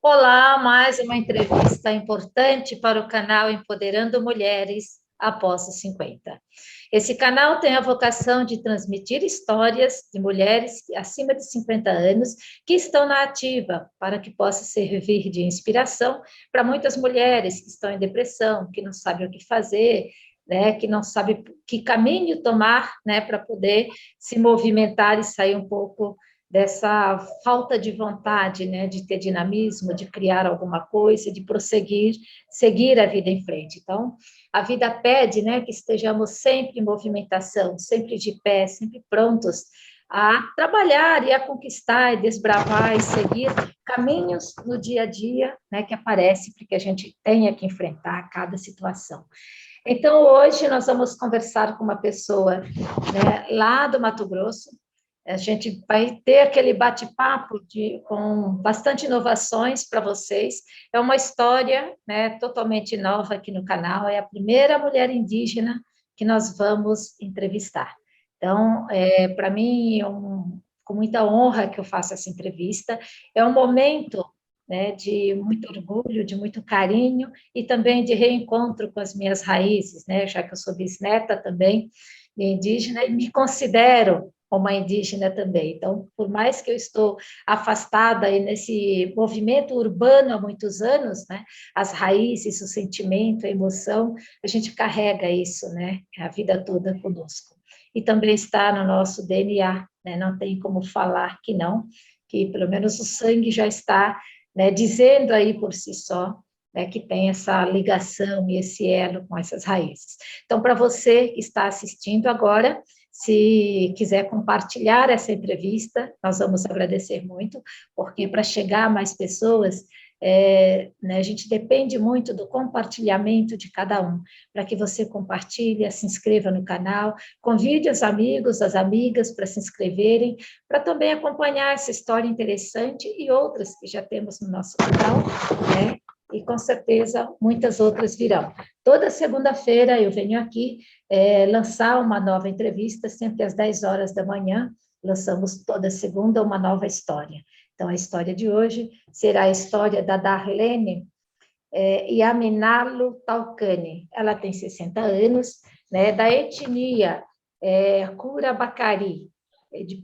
Olá, mais uma entrevista importante para o canal Empoderando Mulheres após os 50. Esse canal tem a vocação de transmitir histórias de mulheres acima de 50 anos que estão na ativa, para que possa servir de inspiração para muitas mulheres que estão em depressão, que não sabem o que fazer, né, que não sabem que caminho tomar, né, para poder se movimentar e sair um pouco dessa falta de vontade, né, de ter dinamismo, de criar alguma coisa, de prosseguir, seguir a vida em frente. Então, a vida pede, né, que estejamos sempre em movimentação, sempre de pé, sempre prontos a trabalhar e a conquistar, e desbravar e seguir caminhos no dia a dia, né, que aparece porque a gente tenha que enfrentar cada situação. Então, hoje nós vamos conversar com uma pessoa, né, lá do Mato Grosso. A gente vai ter aquele bate-papo com bastante inovações para vocês. É uma história, né, totalmente nova aqui no canal. É a primeira mulher indígena que nós vamos entrevistar. Então, para mim, com muita honra que eu faço essa entrevista. É um momento, né, de muito orgulho, de muito carinho e também de reencontro com as minhas raízes, né, já que eu sou bisneta também de indígena e me considero uma indígena também. Então, por mais que eu estou afastada aí nesse movimento urbano há muitos anos, né, as raízes, o sentimento, a emoção, a gente carrega isso, né, a vida toda conosco. E também está no nosso DNA, né, não tem como falar que não, que pelo menos o sangue já está, né, dizendo aí por si só, né, que tem essa ligação e esse elo com essas raízes. Então, para você que está assistindo agora, se quiser compartilhar essa entrevista, nós vamos agradecer muito, porque para chegar a mais pessoas, né, a gente depende muito do compartilhamento de cada um, para que você compartilhe, se inscreva no canal, convide os amigos, as amigas para se inscreverem, para também acompanhar essa história interessante e outras que já temos no nosso canal, né? E com certeza muitas outras virão. Toda segunda-feira eu venho aqui lançar uma nova entrevista, sempre às 10 horas da manhã, lançamos toda segunda uma nova história. Então, a história de hoje será a história da Darlene Yaminalo Talcane. Ela tem 60 anos, né, da etnia Curabacari, de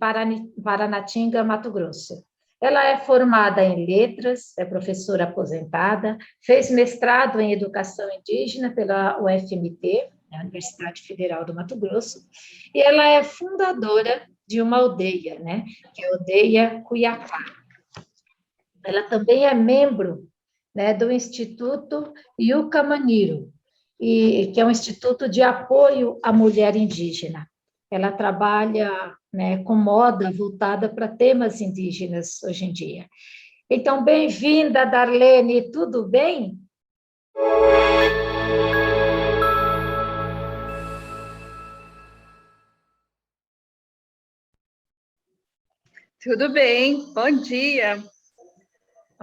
Paranatinga, Mato Grosso. Ela é formada em letras, é professora aposentada, fez mestrado em educação indígena pela UFMT, a Universidade Federal do Mato Grosso, e ela é fundadora de uma aldeia, né, que é a aldeia Cuiacá. Ela também é membro, né, do Instituto Yucamaniro, que é um instituto de apoio à mulher indígena. Ela trabalha, né, com moda voltada para temas indígenas hoje em dia. Então, bem-vinda, Darlene, tudo bem? Tudo bem, bom dia.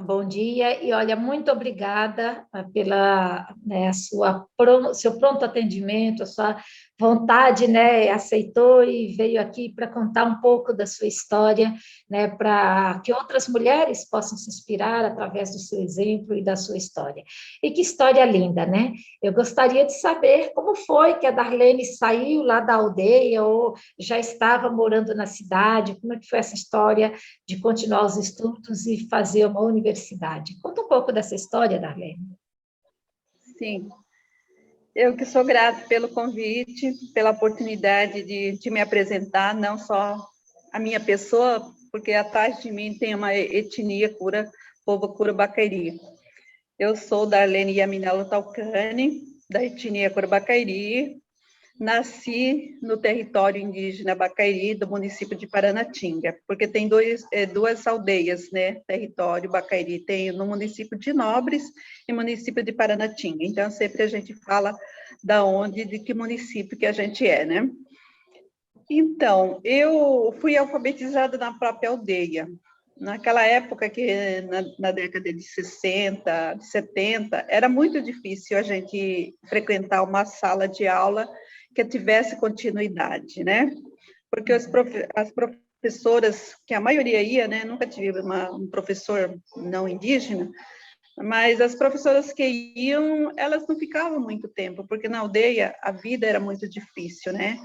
Bom dia e olha, muito obrigada pela né, seu pronto atendimento, a sua vontade, né, aceitou e veio aqui para contar um pouco da sua história, né, para que outras mulheres possam se inspirar através do seu exemplo e da sua história. E que história linda, né? Eu gostaria de saber como foi que a Darlene saiu lá da aldeia ou já estava morando na cidade, como é que foi essa história de continuar os estudos e fazer uma universidade. Conta um pouco dessa história, Darlene. Sim, eu que sou grata pelo convite, pela oportunidade de me apresentar, não só a minha pessoa, porque atrás de mim tem uma etnia cura, povo Curabacari. Eu sou Darlene Yaminalo Talcane, da etnia Curabacari. Nasci no território indígena Bacairi, do município de Paranatinga, porque tem duas aldeias, né? Território Bacairi tem no município de Nobres e município de Paranatinga. Então, sempre a gente fala da onde, de que município que a gente é, né? Então, eu fui alfabetizada na própria aldeia. Naquela época, na década de 60, de 70, era muito difícil a gente frequentar uma sala de aula que tivesse continuidade, né? Porque as professoras, que a maioria ia, né? Nunca tive um professor não indígena, mas as professoras que iam, elas não ficavam muito tempo, porque na aldeia a vida era muito difícil, né?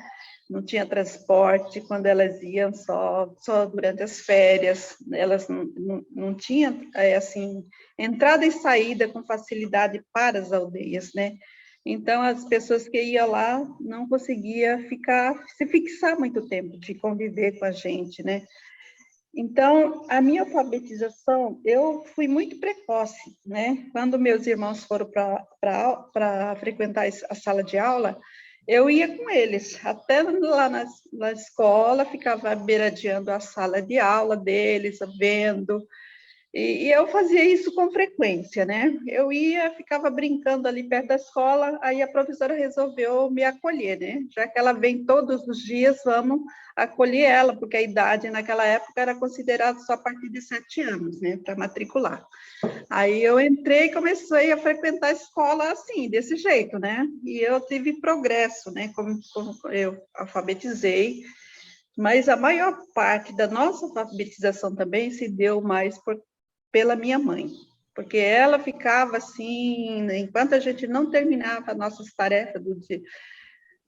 Não tinha transporte, quando elas iam só durante as férias, elas não tinham, assim, entrada e saída com facilidade para as aldeias, né? Então, as pessoas que iam lá não conseguiam se fixar muito tempo de conviver com a gente, né? Então, a minha alfabetização, eu fui muito precoce, né? Quando meus irmãos foram para frequentar a sala de aula, eu ia com eles, até lá na escola, ficava beiradeando a sala de aula deles, vendo. E eu fazia isso com frequência, né? Eu ia, ficava brincando ali perto da escola, aí a professora resolveu me acolher, né? Já que ela vem todos os dias, vamos acolher ela, porque a idade naquela época era considerada só a partir de 7 anos, né? Para matricular. Aí eu entrei e comecei a frequentar a escola assim, desse jeito, né? E eu tive progresso, né? Como eu alfabetizei, mas a maior parte da nossa alfabetização também se deu mais pela minha mãe, porque ela ficava assim, enquanto a gente não terminava nossas tarefas do dia,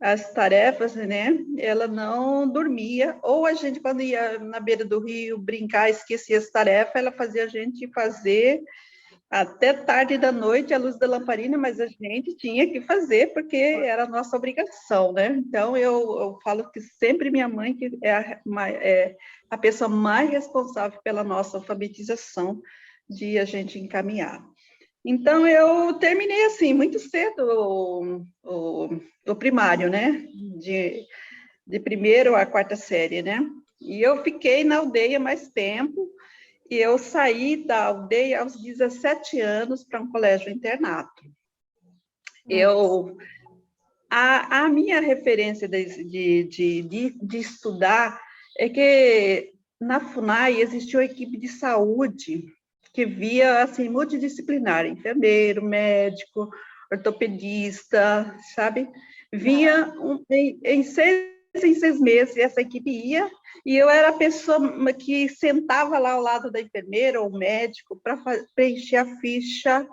as tarefas, né, ela não dormia, ou a gente, quando ia na beira do rio brincar, esquecia as tarefas, ela fazia a gente fazer até tarde da noite, à luz da lamparina, mas a gente tinha que fazer, porque era a nossa obrigação, né? Então, eu falo que sempre minha mãe que é a pessoa mais responsável pela nossa alfabetização, de a gente encaminhar. Então, eu terminei, assim, muito cedo o primário, né? De primeiro à quarta série, né? E eu fiquei na aldeia mais tempo, e eu saí da aldeia aos 17 anos para um colégio internato. A minha referência de estudar é que na FUNAI existiu uma equipe de saúde que via, assim, multidisciplinar, enfermeiro, médico, ortopedista, sabe? Vinha em 6 meses, essa equipe ia, e eu era a pessoa que sentava lá ao lado da enfermeira ou médico para preencher a ficha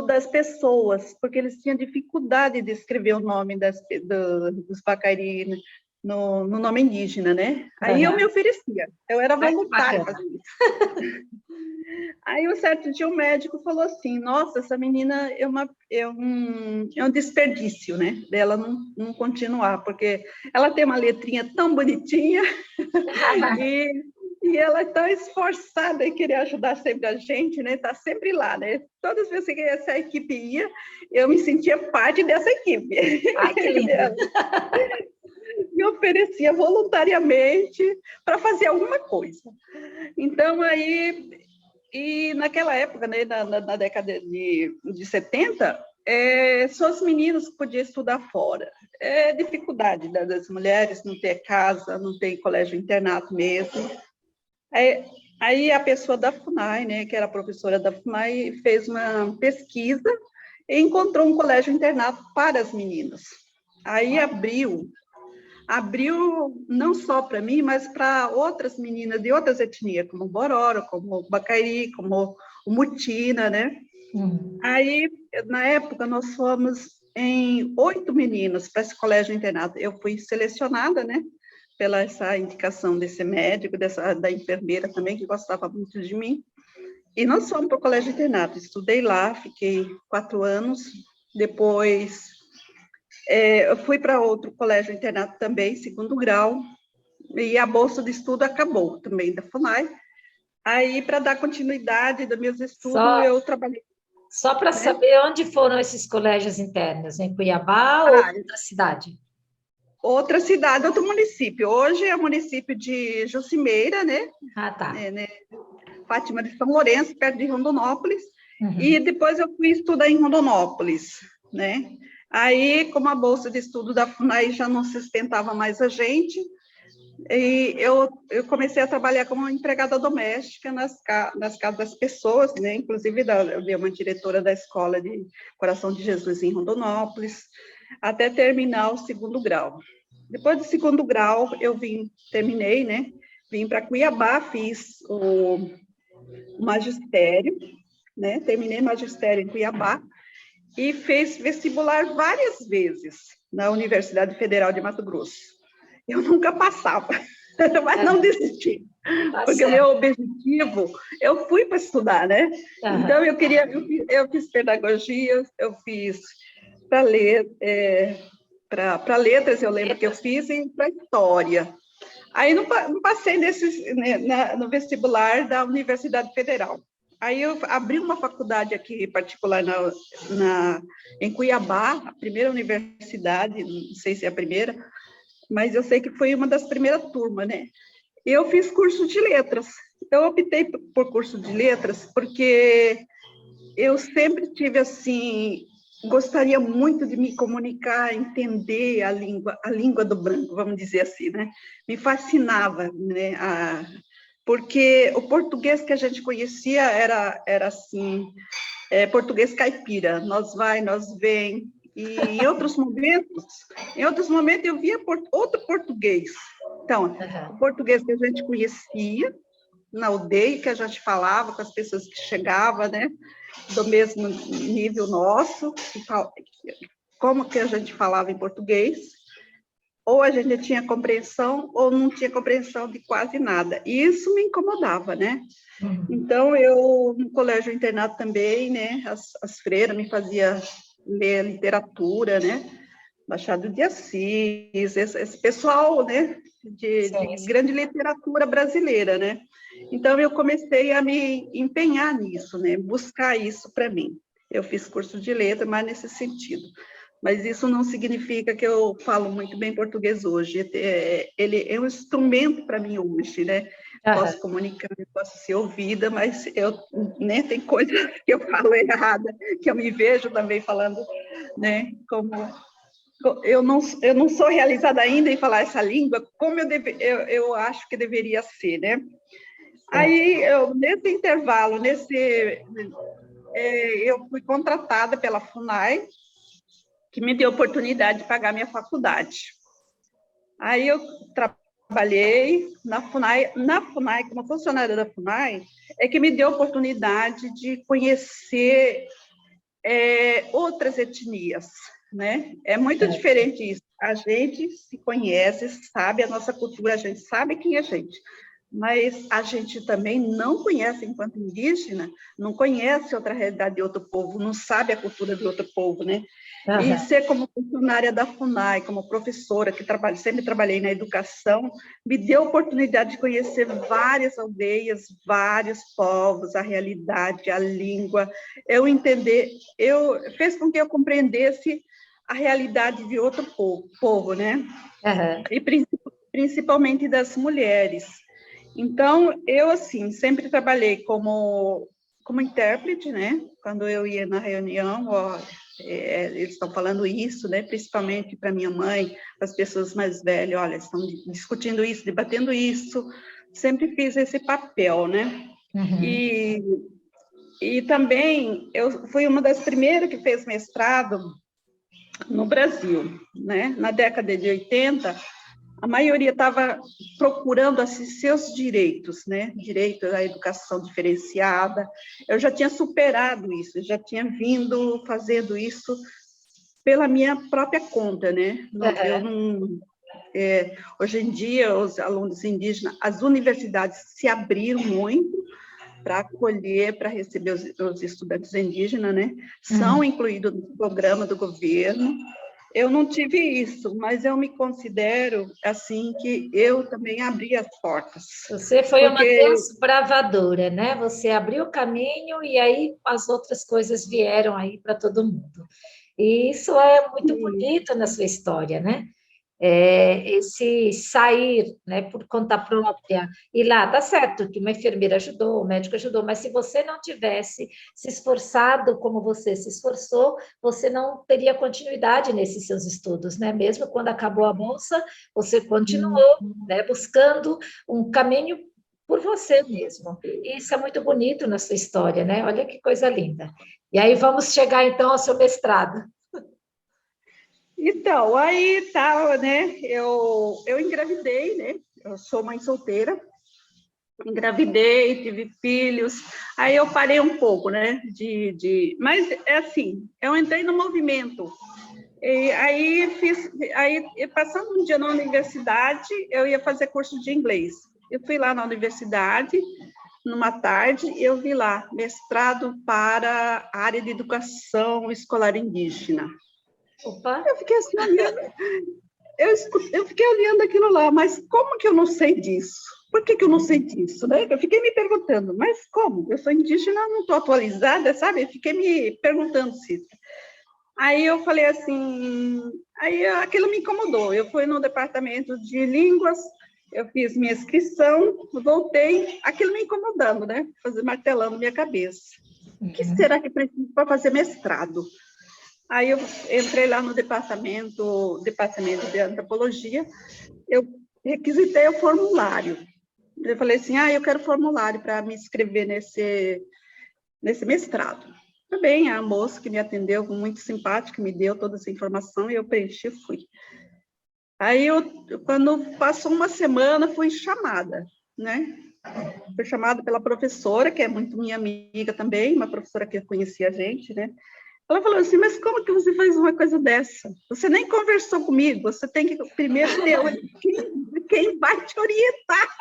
das pessoas, porque eles tinham dificuldade de escrever o nome dos Pacari no nome indígena, né? Aí eu me oferecia, eu era voluntária fazer isso. Aí, um certo dia, o médico falou assim, nossa, essa menina é um desperdício, né? Dela não continuar, porque ela tem uma letrinha tão bonitinha e ela é tão esforçada em querer ajudar sempre a gente, né? Tá sempre lá, né? Todas as vezes que essa equipe ia, eu me sentia parte dessa equipe. Ah, que lindo! Me oferecia voluntariamente para fazer alguma coisa. Então, aí... E naquela época, né, na década de 70, só os meninos que podiam estudar fora. É dificuldade das mulheres não ter casa, não ter colégio internato mesmo. Aí a pessoa da FUNAI, né, que era a professora da FUNAI, fez uma pesquisa e encontrou um colégio internato para as meninas. Aí abriu não só para mim, mas para outras meninas de outras etnias, como o Bororo, como o Bacairi, como o Mutina, né? Aí, na época, nós fomos em 8 meninos para esse colégio internato. Eu fui selecionada, né? Pela essa indicação desse médico, da enfermeira também, que gostava muito de mim. E nós fomos para o colégio internato. Estudei lá, fiquei 4 anos. Depois... eu fui para outro colégio internato também, 2º grau, e a bolsa de estudo acabou também da FUNAI. Aí, para dar continuidade dos meus estudos, eu trabalhei. Só para saber onde foram esses colégios internos, em Cuiabá ou outra cidade? Outra cidade, outro município. Hoje é o município de Jucimeira, né? Ah, tá. Fátima de São Lourenço, perto de Rondonópolis. E depois eu fui estudar em Rondonópolis, né? Aí, como a bolsa de estudo da FUNAI já não sustentava mais a gente, e eu comecei a trabalhar como empregada doméstica nas casas das pessoas, né? Inclusive, eu dei uma diretora da escola de Coração de Jesus em Rondonópolis, até terminar o 2º grau. Depois do 2º grau, terminei, né? vim para Cuiabá, fiz o magistério, né? Terminei magistério em Cuiabá e fiz vestibular várias vezes na Universidade Federal de Mato Grosso. Eu nunca passava, mas não desisti, Tá porque o certo. meu objetivo, eu fui para estudar, né? Então, eu fiz pedagogia, eu fiz para ler, para letras, eu lembro que eu fiz, e para história. Aí não passei no vestibular da Universidade Federal. Aí eu abri uma faculdade aqui particular em Cuiabá, a primeira universidade, não sei se é a primeira, mas eu sei que foi uma das primeiras turmas, né? E eu fiz curso de letras. Eu optei por curso de letras porque eu sempre tive assim, gostaria muito de me comunicar, entender a língua do branco, vamos dizer assim, né? Me fascinava, né? Porque o português que a gente conhecia era assim, português caipira, nós vai, nós vem. E em outros momentos eu via outro português. Então, o português que a gente conhecia na aldeia, que a gente falava com as pessoas que chegavam, né? Do mesmo nível nosso, como que a gente falava em português, ou a gente tinha compreensão, ou não tinha compreensão de quase nada. E isso me incomodava, né? Então, eu, no colégio internato também, né, as freiras me faziam ler literatura, né? Machado de Assis, esse pessoal, né, de grande literatura brasileira, né? Então, eu comecei a me empenhar nisso, né? Buscar isso para mim. Eu fiz curso de letra, mas nesse sentido. Mas isso não significa que eu falo muito bem português hoje. Ele é um instrumento para mim hoje, né? Posso comunicar, posso ser ouvida, mas né, tem coisas que eu falo errada, que eu me vejo também falando, né? Como eu não sou realizada ainda em falar essa língua como eu acho que deveria ser, né? Aí, nesse intervalo, eu fui contratada pela FUNAI, que me deu a oportunidade de pagar minha faculdade. Aí eu trabalhei na FUNAI, como funcionária da FUNAI, é que me deu a oportunidade de conhecer outras etnias, né? É muito diferente isso. A gente se conhece, sabe a nossa cultura, a gente sabe quem é a gente, mas a gente também não conhece, enquanto indígena, não conhece outra realidade de outro povo, não sabe a cultura de outro povo, né? E ser como funcionária da FUNAI, como professora, que sempre trabalhei na educação, me deu a oportunidade de conhecer várias aldeias, vários povos, a realidade, a língua, fez com que eu compreendesse a realidade de outro povo, né? E principalmente das mulheres. Então, eu, assim, sempre trabalhei como intérprete, né? Quando eu ia na reunião, eles estão falando isso, né? Principalmente para minha mãe, para as pessoas mais velhas, olha, estão discutindo isso, debatendo isso. Sempre fiz esse papel, né? E também, eu fui uma das primeiras que fez mestrado no Brasil, né? Na década de 80, a maioria estava procurando assim, seus direitos, né? Direito à educação diferenciada. Eu já tinha superado isso, eu já tinha vindo fazendo isso pela minha própria conta, né? Eu não... hoje em dia, os alunos indígenas, as universidades se abriram muito para acolher, para receber os estudantes indígenas, né? São incluídos no programa do governo. Eu não tive isso, mas eu me considero, assim, que eu também abri as portas. Você foi uma desbravadora, né? Você abriu o caminho e aí as outras coisas vieram aí para todo mundo. E isso é muito bonito na sua história, né? Esse sair, né, por conta própria, e lá, tá certo que uma enfermeira ajudou, o médico ajudou, mas se você não tivesse se esforçado como você se esforçou, você não teria continuidade nesses seus estudos, né? Mesmo quando acabou a bolsa, você continuou, né, buscando um caminho por você mesmo. E isso é muito bonito na sua história, né? Olha que coisa linda. E aí vamos chegar então ao seu mestrado. Então, aí tá, né? Eu engravidei, né? Eu sou mãe solteira. engravidei, tive filhos, aí eu parei um pouco, né, mas é assim, eu entrei no movimento, e aí passando um dia na universidade, eu ia fazer curso de inglês, eu fui lá na universidade, numa tarde, eu vi lá, mestrado para a área de educação escolar indígena. Opa! Eu fiquei assim, olhando, eu fiquei olhando aquilo lá, mas como que eu não sei disso? Por que eu não sei disso, né? Eu fiquei me perguntando, mas como? Eu sou indígena, não estou atualizada, sabe? Eu fiquei me perguntando, Cita. Aí eu falei assim, aí aquilo me incomodou. Eu fui no departamento de línguas, eu fiz minha inscrição, voltei, aquilo me incomodando, né? Martelando minha cabeça. O que será que precisa para fazer mestrado? Aí eu entrei lá no departamento de antropologia, eu requisitei o formulário. Eu falei assim, eu quero formulário para me inscrever nesse mestrado. Também a moça que me atendeu, muito simpática, me deu toda essa informação e eu preenchi e fui. Aí, quando passou uma semana, fui chamada, né? Fui chamada pela professora, que é muito minha amiga também, uma professora que conhecia a gente, né? Ela falou assim, mas como que você faz uma coisa dessa? Você nem conversou comigo, você tem que primeiro ter quem vai te orientar.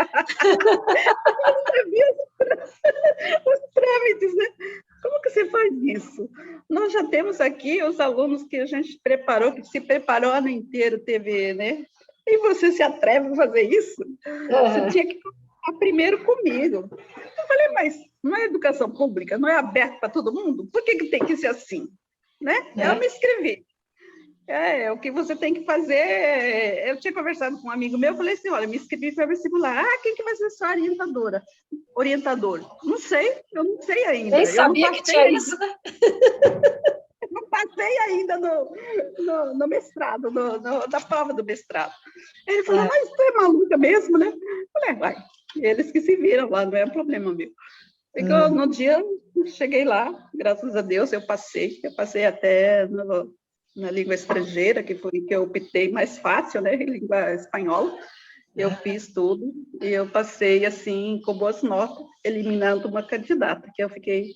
Os trâmites, né? Como que você faz isso? Nós já temos aqui os alunos que a gente preparou, que se preparou o ano inteiro, teve, né? E você se atreve a fazer isso? Você tinha que conversar primeiro comigo. Eu falei, mas não é educação pública, não é aberto para todo mundo? Por que tem que ser assim? Né? Eu me inscrevi. O que você tem que fazer... Eu tinha conversado com um amigo meu, eu falei assim, olha, me inscrevi para vestibular. Quem que vai ser sua orientadora? Orientador? Não sei, eu não sei ainda. Nem sabia que tinha isso, né? Não passei ainda no mestrado, na prova do mestrado. Ele falou, mas tu é maluca mesmo, né? Eu falei, vai, eles que se viram lá, não é problema meu. No dia, cheguei lá, graças a Deus, eu passei até na língua estrangeira, que foi que eu optei mais fácil, né, língua espanhola, eu fiz tudo, e eu passei, assim, com boas notas, eliminando uma candidata, que eu fiquei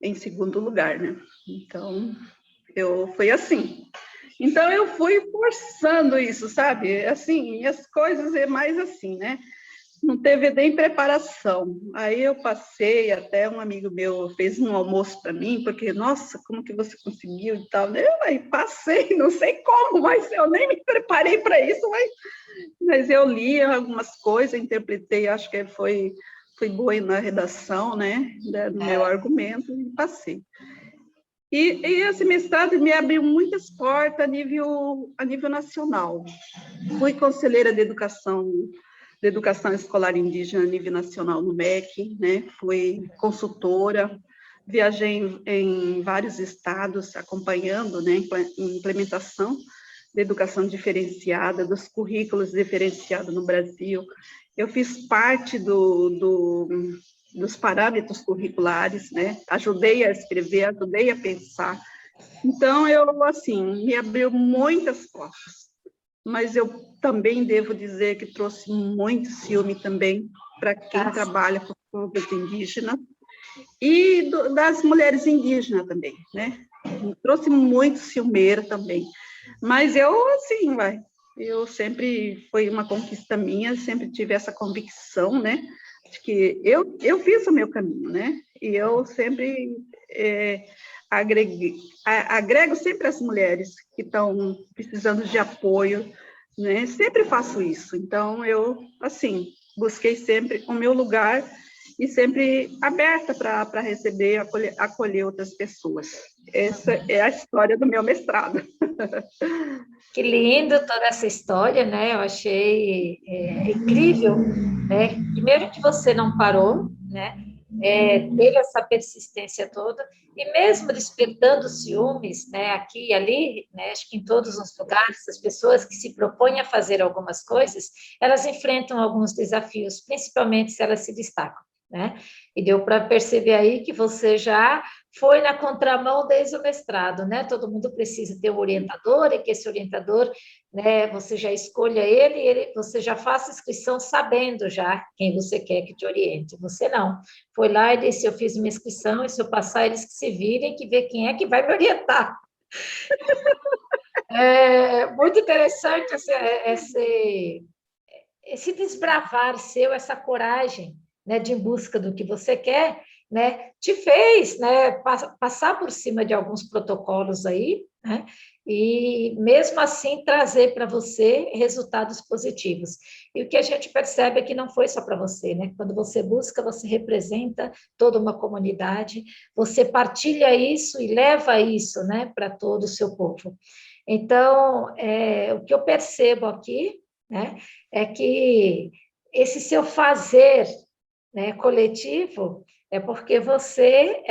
em segundo lugar, né, então, foi assim. Então, eu fui forçando isso, sabe, assim, as coisas é mais assim, né, não teve nem preparação. Aí eu passei, até um amigo meu fez um almoço para mim, porque, nossa, como que você conseguiu e tal. Eu aí passei, não sei como, mas eu nem me preparei para isso, mas eu li algumas coisas, interpretei, acho que fui boa na redação, né, do meu argumento, e passei. E esse mestrado me abriu muitas portas a nível nacional. Fui conselheira de educação escolar indígena a nível nacional no MEC, né? Fui consultora, viajei em vários estados acompanhando, né, a implementação da educação diferenciada, dos currículos diferenciados no Brasil. Eu fiz parte dos parâmetros curriculares, né? Ajudei a escrever, ajudei a pensar. Então, assim, me abriu muitas portas. Mas eu também devo dizer que trouxe muito ciúme também para quem trabalha com povos indígenas e das mulheres indígenas também, né? Trouxe muito ciumeiro também. Mas assim, eu sempre, foi uma conquista minha, sempre tive essa convicção, né? De que eu fiz o meu caminho, né? E eu sempre... agrego sempre as mulheres que estão precisando de apoio, né? Sempre faço isso. Então, eu, assim, busquei sempre o meu lugar e sempre aberta para receber, acolher outras pessoas. Essa é a história do meu mestrado. Que lindo toda essa história, né? Eu achei incrível, né? Primeiro que você não parou, né? Teve essa persistência toda, e mesmo despertando ciúmes, né, aqui e ali, né, acho que em todos os lugares, as pessoas que se propõem a fazer algumas coisas, elas enfrentam alguns desafios, principalmente se elas se destacam. né? E deu para perceber aí que você já foi na contramão desde o mestrado, né? Todo mundo precisa ter um orientador, e que esse orientador, né, você já escolha ele, você já faça inscrição sabendo já quem você quer que te oriente. Você não. Foi lá e disse, eu fiz minha inscrição, e se eu passar, eles que se virem, que vê quem é que vai me orientar. É muito interessante esse desbravar seu, essa coragem, né, de ir em busca do que você quer, né, te fez, né, passar por cima de alguns protocolos aí, né, e mesmo assim trazer para você resultados positivos. E o que a gente percebe é que não foi só para você, né? Quando você busca, você representa toda uma comunidade, você partilha isso e leva isso, né, para todo o seu povo. Então, o que eu percebo aqui, né, é que esse seu fazer, né, coletivo é porque você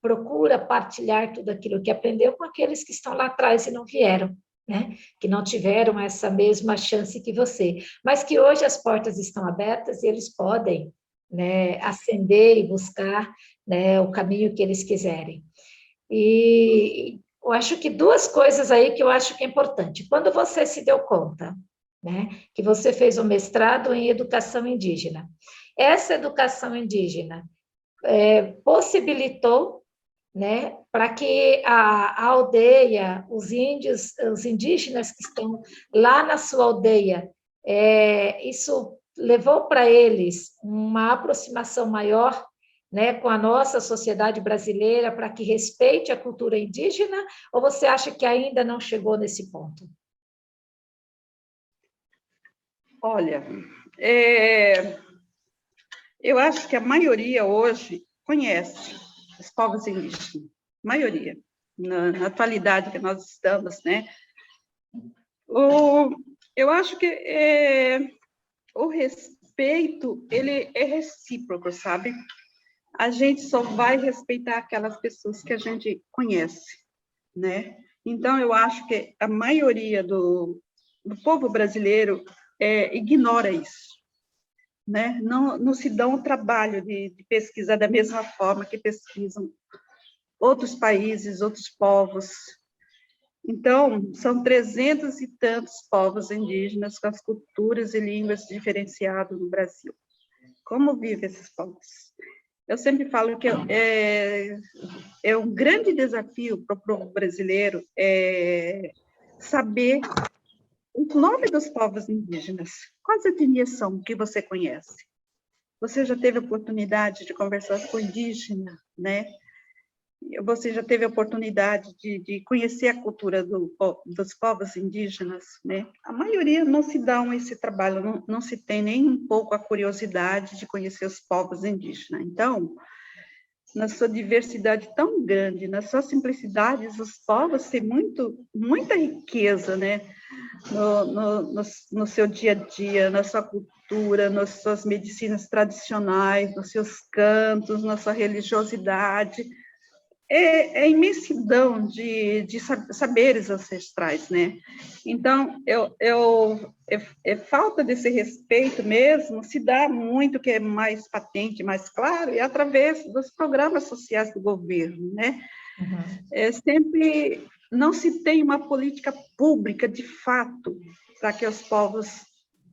procura partilhar tudo aquilo que aprendeu com aqueles que estão lá atrás e não vieram, né, que não tiveram essa mesma chance que você, mas que hoje as portas estão abertas e eles podem, né, ascender e buscar, né, o caminho que eles quiserem. E eu acho que duas coisas aí que eu acho que é importante. Quando você se deu conta, né, que você fez um mestrado em educação indígena, essa educação indígena possibilitou, né, para que a aldeia, os índios, os indígenas que estão lá na sua aldeia, isso levou para eles uma aproximação maior, né, com a nossa sociedade brasileira, para que respeite a cultura indígena, ou você acha que ainda não chegou nesse ponto? Olha, eu acho que a maioria hoje conhece os povos indígenas, maioria, na atualidade que nós estamos, né? Eu acho que o respeito, ele é recíproco, sabe? A gente só vai respeitar aquelas pessoas que a gente conhece, né? Então, eu acho que a maioria do povo brasileiro ignora isso, né? Não se dão o trabalho de pesquisar da mesma forma que pesquisam outros países, outros povos. Então, são 300 e tantos povos indígenas com as culturas e línguas diferenciadas no Brasil. Como vivem esses povos? Eu sempre falo que é um grande desafio para o povo brasileiro saber o nome dos povos indígenas. Quais etnias são que você conhece? Você já teve a oportunidade de conversar com indígena, né? Você já teve a oportunidade de conhecer a cultura dos povos indígenas, né? A maioria não se dá esse trabalho, não se tem nem um pouco a curiosidade de conhecer os povos indígenas. Então, na sua diversidade tão grande, na sua simplicidade, os povos têm muita riqueza, né? No seu dia a dia, na sua cultura, nas suas medicinas tradicionais, nos seus cantos, na sua religiosidade. É imensidão de saberes ancestrais, né? Então, falta desse respeito mesmo se dá muito, que é mais patente, mais claro, e através dos programas sociais do governo, né? Uhum. Sempre não se tem uma política pública, de fato, para que os povos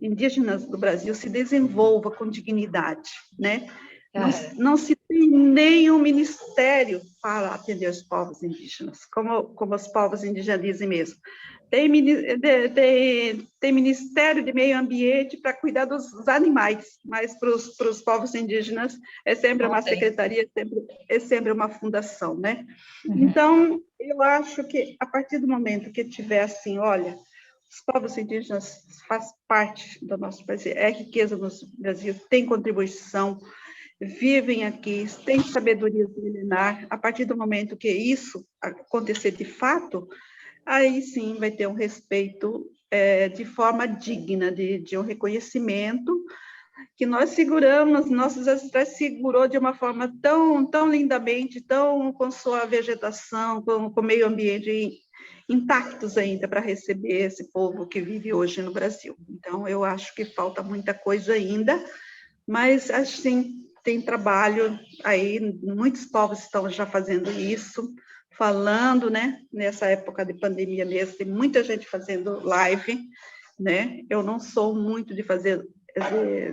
indígenas do Brasil se desenvolvam com dignidade, né? Não se tem nenhum ministério para atender os povos indígenas, como os povos indígenas dizem mesmo. Tem Ministério de Meio Ambiente para cuidar dos animais, mas para os povos indígenas é sempre uma secretaria, é sempre uma fundação, né? Uhum. Então, eu acho que a partir do momento que tiver assim, olha, os povos indígenas fazem parte do nosso país, é riqueza no Brasil, tem contribuição, vivem aqui, têm sabedoria milenar. A partir do momento que isso acontecer de fato, aí sim vai ter um respeito de forma digna, de um reconhecimento que nós seguramos, nossos ancestrais segurou de uma forma tão lindamente, com sua vegetação, com o meio ambiente intactos ainda para receber esse povo que vive hoje no Brasil. Então, eu acho que falta muita coisa ainda, mas, assim, tem trabalho aí, muitos povos estão já fazendo isso, falando, né? Nessa época de pandemia mesmo, tem muita gente fazendo live, né? Eu não sou muito de fazer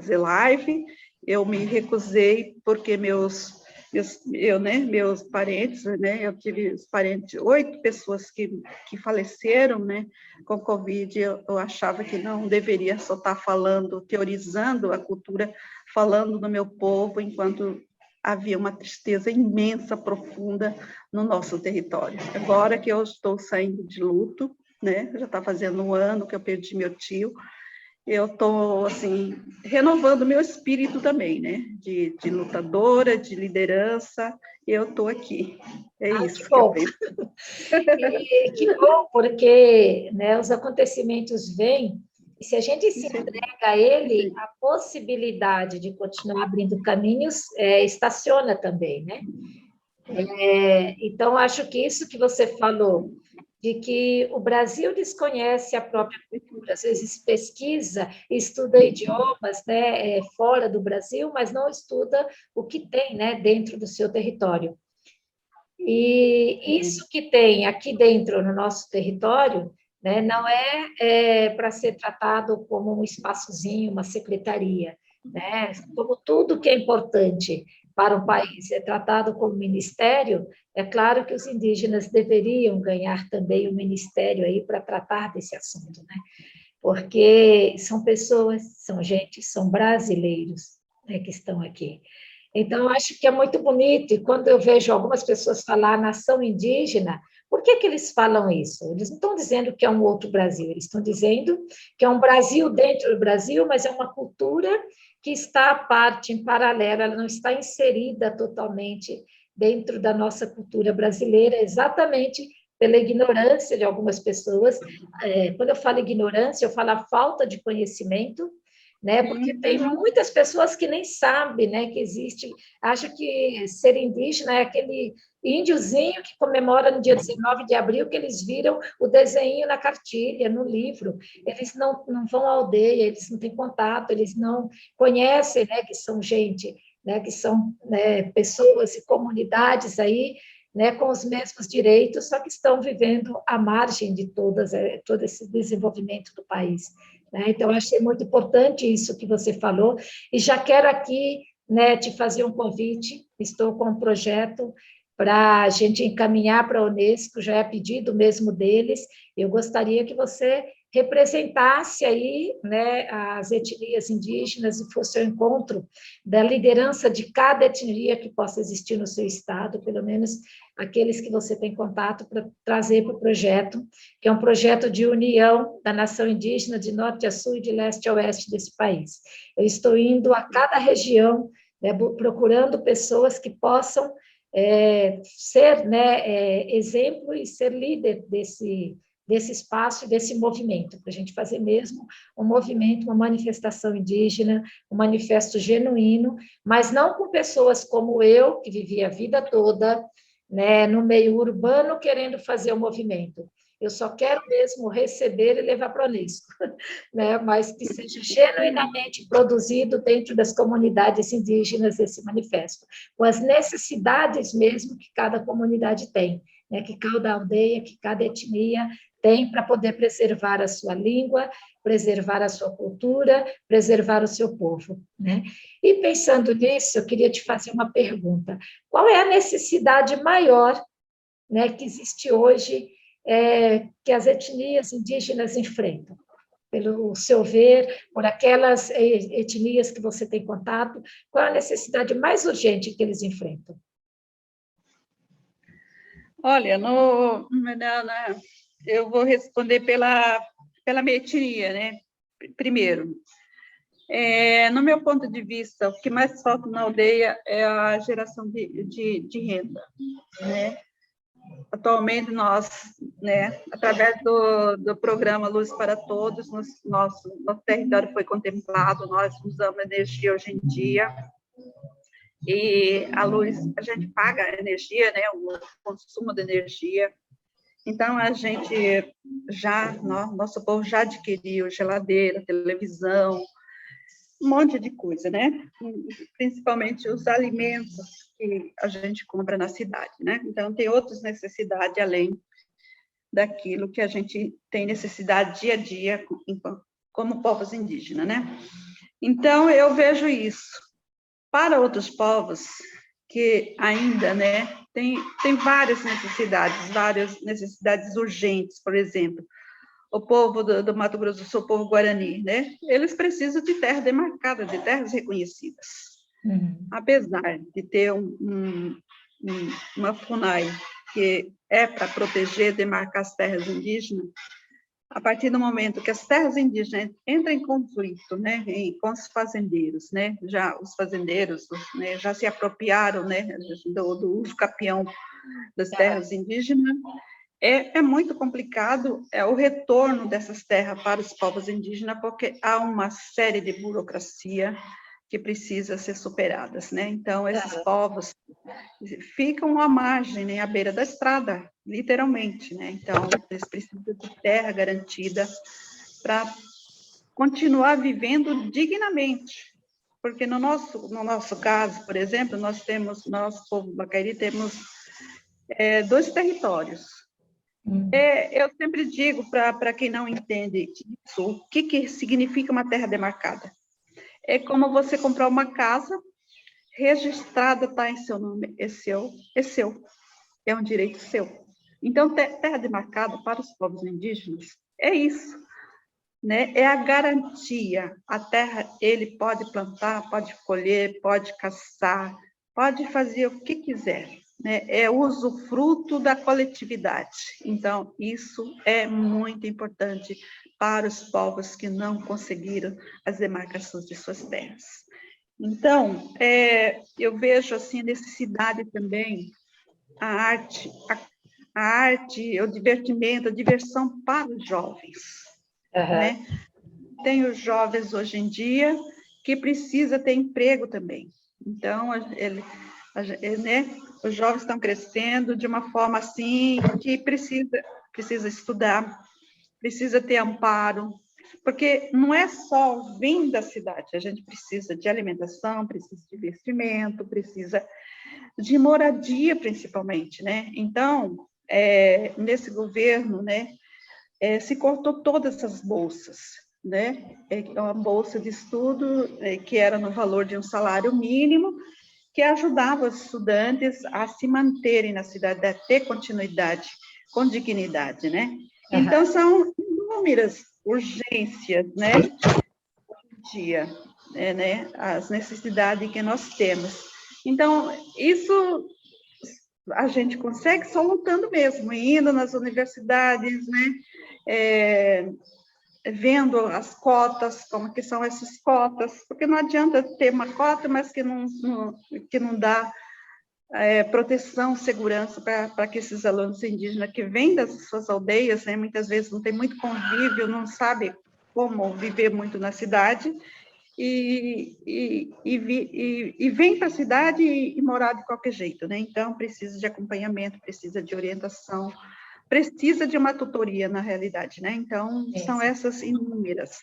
live, eu me recusei porque meus parentes, né? Eu tive os parentes, 8 pessoas que faleceram, né? Com Covid, eu achava que não deveria só estar falando, teorizando a cultura, falando do meu povo, enquanto havia uma tristeza imensa, profunda no nosso território. Agora que eu estou saindo de luto, né? Já está fazendo 1 ano que eu perdi meu tio, eu estou, assim, renovando meu espírito também, né? De lutadora, de liderança, eu estou aqui. É isso que que eu bom. penso. E que bom, porque, né, os acontecimentos vêm, e se a gente se Sim, entrega a ele, sim. a possibilidade de continuar abrindo caminhos estaciona também, né? Então, acho que isso que você falou, de que o Brasil desconhece a própria cultura, às vezes pesquisa, estuda idiomas, né, fora do Brasil, mas não estuda o que tem, né, dentro do seu território. E isso que tem aqui dentro no nosso território, né, não é para ser tratado como um espaçozinho, uma secretaria, né? Como tudo que é importante para um país é tratado como ministério, é claro que os indígenas deveriam ganhar também um ministério aí para tratar desse assunto, né? Porque são pessoas, são gente, são brasileiros, né, que estão aqui. Então, eu acho que é muito bonito, e quando eu vejo algumas pessoas falar nação indígena, por que que eles falam isso? Eles não estão dizendo que é um outro Brasil, eles estão dizendo que é um Brasil dentro do Brasil, mas é uma cultura que está à parte, em paralelo, ela não está inserida totalmente dentro da nossa cultura brasileira, exatamente pela ignorância de algumas pessoas. Quando eu falo ignorância, eu falo a falta de conhecimento, né? Porque tem muitas pessoas que nem sabem, né, que existe, acham que ser indígena é aquele índiozinho que comemora no dia 19 de abril, que eles viram o desenho na cartilha, no livro. Eles não vão à aldeia, eles não têm contato, eles não conhecem, né, que são gente, né, que são, né, pessoas e comunidades aí, né, com os mesmos direitos, só que estão vivendo à margem de todo esse desenvolvimento do país. Né? Então, eu achei muito importante isso que você falou, e já quero aqui, né, te fazer um convite, estou com um projeto para a gente encaminhar para a Unesco, já é pedido mesmo deles, eu gostaria que você representasse aí, né, as etnias indígenas e fosse ao encontro da liderança de cada etnia que possa existir no seu estado, pelo menos aqueles que você tem contato, para trazer para o projeto, que é um projeto de união da nação indígena de norte a sul e de leste a oeste desse país. Eu estou indo a cada região, né, procurando pessoas que possam ser, né, exemplo e ser líder desse espaço, desse movimento, para a gente fazer mesmo um movimento, uma manifestação indígena, um manifesto genuíno, mas não com pessoas como eu, que vivi a vida toda, né, no meio urbano, querendo fazer o movimento. Eu só quero mesmo receber e levar para a Unesco, né? Mas que seja genuinamente produzido dentro das comunidades indígenas esse manifesto, com as necessidades mesmo que cada comunidade tem, né? Que cada aldeia, que cada etnia tem para poder preservar a sua língua, preservar a sua cultura, preservar o seu povo, né? E pensando nisso, eu queria te fazer uma pergunta. Qual é a necessidade maior, né, que existe hoje, que as etnias indígenas enfrentam? Pelo seu ver, por aquelas etnias que você tem contato, qual é a necessidade mais urgente que eles enfrentam? Olha, eu vou responder pela minha etnia, né? Primeiro, no meu ponto de vista, o que mais falta na aldeia é a geração de renda, né? Atualmente, nós, né, através do programa Luz para Todos, nosso território foi contemplado, nós usamos energia hoje em dia, e a luz, a gente paga a energia, né, o consumo de energia. Então, a gente nosso povo já adquiriu geladeira, televisão, um monte de coisa, né? Principalmente os alimentos que a gente compra na cidade, né? Então, tem outras necessidades além daquilo que a gente tem necessidade dia a dia como povos indígenas, né? Então, eu vejo isso. Para outros povos que ainda, né, tem várias necessidades urgentes, por exemplo, o povo do Mato Grosso do Sul, o povo Guarani, né, eles precisam de terra demarcada, de terras reconhecidas. Apesar de ter uma FUNAI que é para proteger, demarcar as terras indígenas, a partir do momento que as terras indígenas entram em conflito, né, com os fazendeiros, né, já os fazendeiros, né, já se apropriaram, né, do uso capião das terras indígenas, é muito complicado o retorno dessas terras para os povos indígenas, porque há uma série de burocracia que precisa ser superadas, né? Então, esses povos ficam à margem, né, à beira da estrada, literalmente, né? Então, eles precisam de terra garantida para continuar vivendo dignamente. Porque no nosso caso, por exemplo, nós, povo Bacairi, temos 2 territórios. Eu sempre digo para quem não entende isso, o que significa uma terra demarcada. É como você comprar uma casa, registrada, está em seu nome, é seu, é um direito seu. Então, terra demarcada para os povos indígenas é isso, né? É a garantia. A terra, ele pode plantar, pode colher, pode caçar, pode fazer o que quiser, né? É usufruto da coletividade. Então, isso é muito importante para os povos que não conseguiram as demarcações de suas terras. Então, eu vejo assim necessidade também a arte, o divertimento, a diversão para os jovens, né? Tem os jovens hoje em dia que precisa ter emprego também. Então, né, os jovens estão crescendo de uma forma assim que precisa estudar, precisa ter amparo, porque não é só vir da cidade, a gente precisa de alimentação, precisa de investimento, precisa de moradia, principalmente, né? Então, nesse governo, né, se cortou todas essas bolsas, né? Uma bolsa de estudo que era no valor de um salário mínimo, que ajudava os estudantes a se manterem na cidade, a ter continuidade, com dignidade, né? Então, são inúmeras urgências, né? Dia, né? As necessidades que nós temos. Então, isso a gente consegue só lutando mesmo, indo nas universidades, né? Vendo as cotas, como que são essas cotas, porque não adianta ter uma cota, mas que não dá proteção, segurança para que esses alunos indígenas que vêm das suas aldeias, né, muitas vezes não tem muito convívio, não sabe como viver muito na cidade, e vem para a cidade e morar de qualquer jeito, né? Então, precisa de acompanhamento, precisa de orientação, precisa de uma tutoria, na realidade, né? Então, são essas inúmeras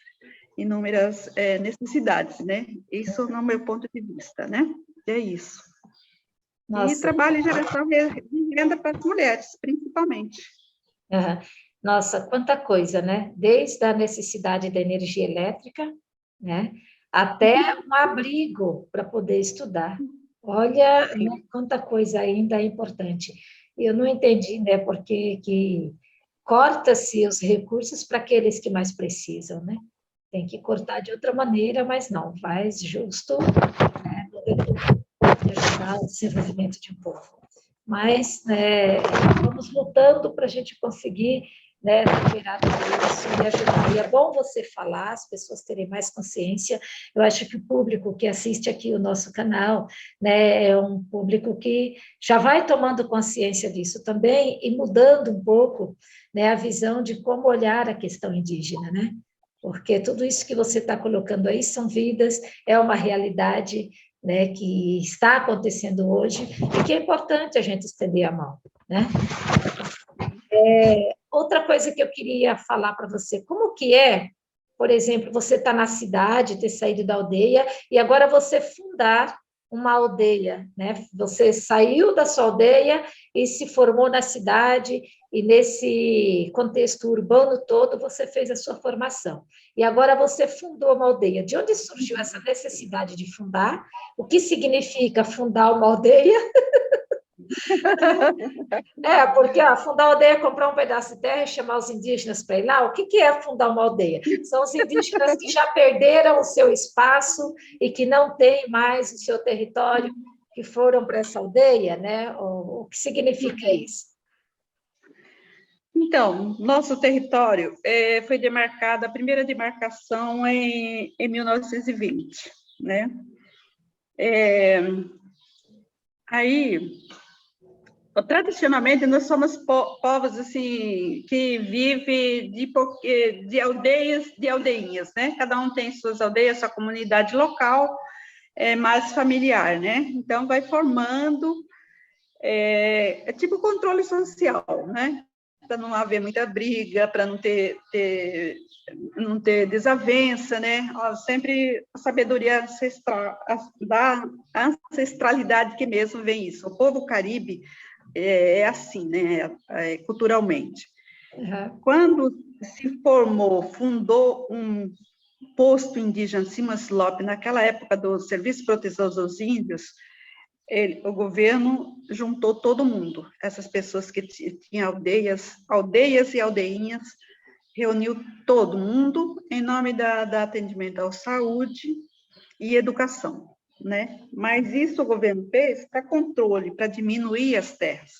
necessidades, né? Isso no meu ponto de vista, né? É isso. Nossa. E trabalho e geração de renda para as mulheres, principalmente. Nossa, quanta coisa, né? Desde a necessidade da energia elétrica, né? Até um abrigo para poder estudar. Olha, né, quanta coisa ainda é importante. Eu não entendi, né, porque que corta-se os recursos para aqueles que mais precisam, né? Tem que cortar de outra maneira, mas não, faz justo, né, de ajudar o desenvolvimento de um povo. Mas, né, vamos lutando para a gente conseguir, né, superar tudo isso e ajudar. E é bom você falar, as pessoas terem mais consciência. Eu acho que o público que assiste aqui o nosso canal, né, é um público que já vai tomando consciência disso também e mudando um pouco, né, a visão de como olhar a questão indígena, né? Porque tudo isso que você está colocando aí são vidas, é uma realidade, né, que está acontecendo hoje e que é importante a gente estender a mão, né? Outra coisa que eu queria falar para você, como que é, por exemplo, você está na cidade, ter saído da aldeia, e agora você fundar uma aldeia, né? Você saiu da sua aldeia e se formou na cidade, e nesse contexto urbano todo, você fez a sua formação. E agora você fundou uma aldeia. De onde surgiu essa necessidade de fundar? O que significa fundar uma aldeia? Porque fundar uma aldeia é comprar um pedaço de terra e chamar os indígenas para ir lá. O que é fundar uma aldeia? São os indígenas que já perderam o seu espaço e que não têm mais o seu território, que foram para essa aldeia, né? O que significa isso? Então, nosso território foi demarcado, a primeira demarcação em 1920, né? Aí, tradicionalmente, nós somos povos assim, que vivem de aldeias, de aldeinhas, né? Cada um tem suas aldeias, sua comunidade local, mais familiar, né? Então, vai formando, tipo controle social, né? Para não haver muita briga, para não ter desavença, né? Sempre a sabedoria ancestral, da ancestralidade que mesmo vem isso. O povo caribe é assim, né? Culturalmente. Uhum. Quando se fundou um posto indígena Simas Lopes, naquela época do Serviço de Proteção aos Índios, o governo juntou todo mundo, essas pessoas que tinham aldeias e aldeinhas, reuniu todo mundo em nome da atendimento à saúde e educação, né? Mas isso o governo fez para controle, para diminuir as terras,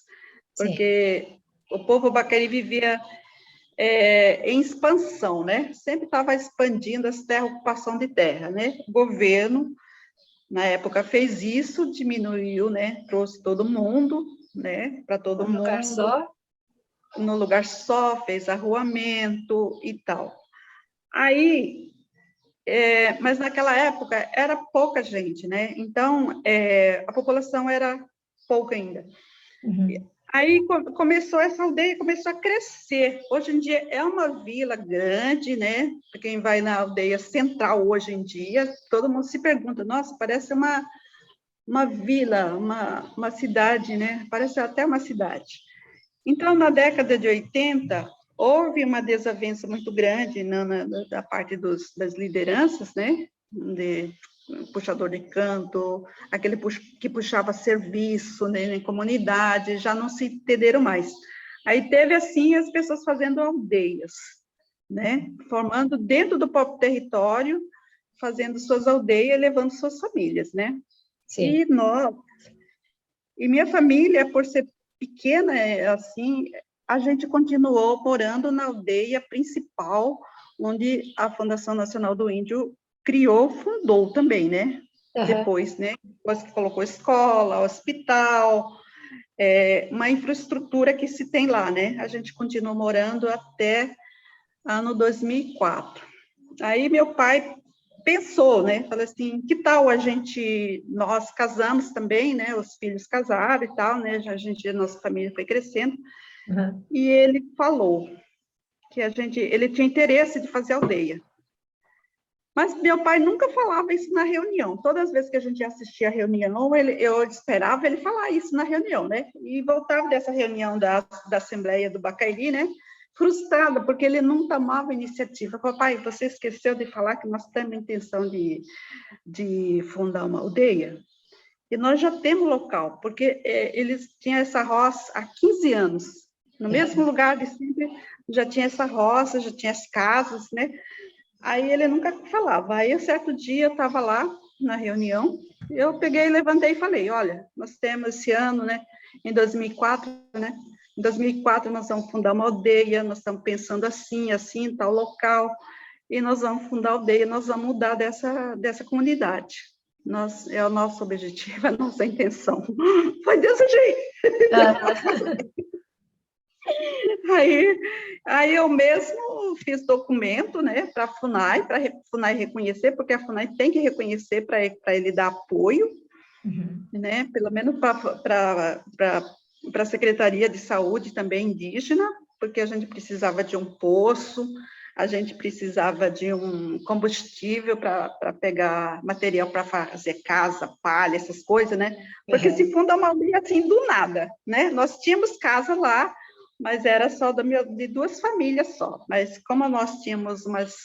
porque sim, o povo Bacari vivia em expansão, né? Sempre estava expandindo as terras, ocupação de terra, né? O governo na época fez isso, diminuiu, né? Trouxe todo mundo, né? Para todo mundo. Lugar só? No lugar só, fez arruamento e tal. Aí, mas naquela época era pouca gente, né? Então, a população era pouca ainda. Uhum. Aí começou essa aldeia, começou a crescer. Hoje em dia é uma vila grande, né? Para quem vai na aldeia central hoje em dia, todo mundo se pergunta, nossa, parece uma vila, uma cidade, né? Parece até uma cidade. Então, na década de 80, houve uma desavença muito grande da parte das lideranças, né? Puxador de canto, aquele que puxava serviço, né, em comunidade, já não se entenderam mais. Aí teve, assim, as pessoas fazendo aldeias, né? Formando dentro do próprio território, fazendo suas aldeias, levando suas famílias, né? Sim. E minha família, por ser pequena, assim, a gente continuou morando na aldeia principal, onde a Fundação Nacional do Índio fundou também, né? Uhum. Depois, né? Depois que colocou escola, hospital, uma infraestrutura que se tem lá, né? A gente continuou morando até ano 2004. Aí meu pai pensou, né? Falou assim, que tal nós casamos também, né? Os filhos casaram e tal, né? A nossa família foi crescendo. Uhum. E ele falou que ele tinha interesse de fazer aldeia. Mas meu pai nunca falava isso na reunião. Todas as vezes que a gente assistia a reunião, eu esperava ele falar isso na reunião, né? E voltava dessa reunião da Assembleia do Bacari, né? Frustrada, porque ele não tomava iniciativa. Papai, você esqueceu de falar que nós temos a intenção de fundar uma aldeia? E nós já temos local, porque eles tinham essa roça há 15 anos. No mesmo lugar de sempre, já tinha essa roça, já tinha as casas, né? Aí ele nunca falava. Aí, certo dia, eu estava lá na reunião, eu peguei, levantei e falei, olha, nós temos esse ano, né, em 2004, né, em 2004 nós vamos fundar uma aldeia, nós estamos pensando assim, assim, tal local, e nós vamos fundar a aldeia, nós vamos mudar dessa comunidade. É o nosso objetivo, a nossa intenção. Foi desse jeito. Aí eu mesmo fiz documento, né, para a FUNAI reconhecer, porque a FUNAI tem que reconhecer para ele dar apoio, uhum, né, pelo menos para a Secretaria de Saúde também indígena, porque a gente precisava de um poço, a gente precisava de um combustível para pegar material para fazer casa, palha, essas coisas, né? Porque se funda uma aldeia assim do nada, né? Nós tínhamos casa lá, mas era só de 2 famílias só. Mas como nós tínhamos umas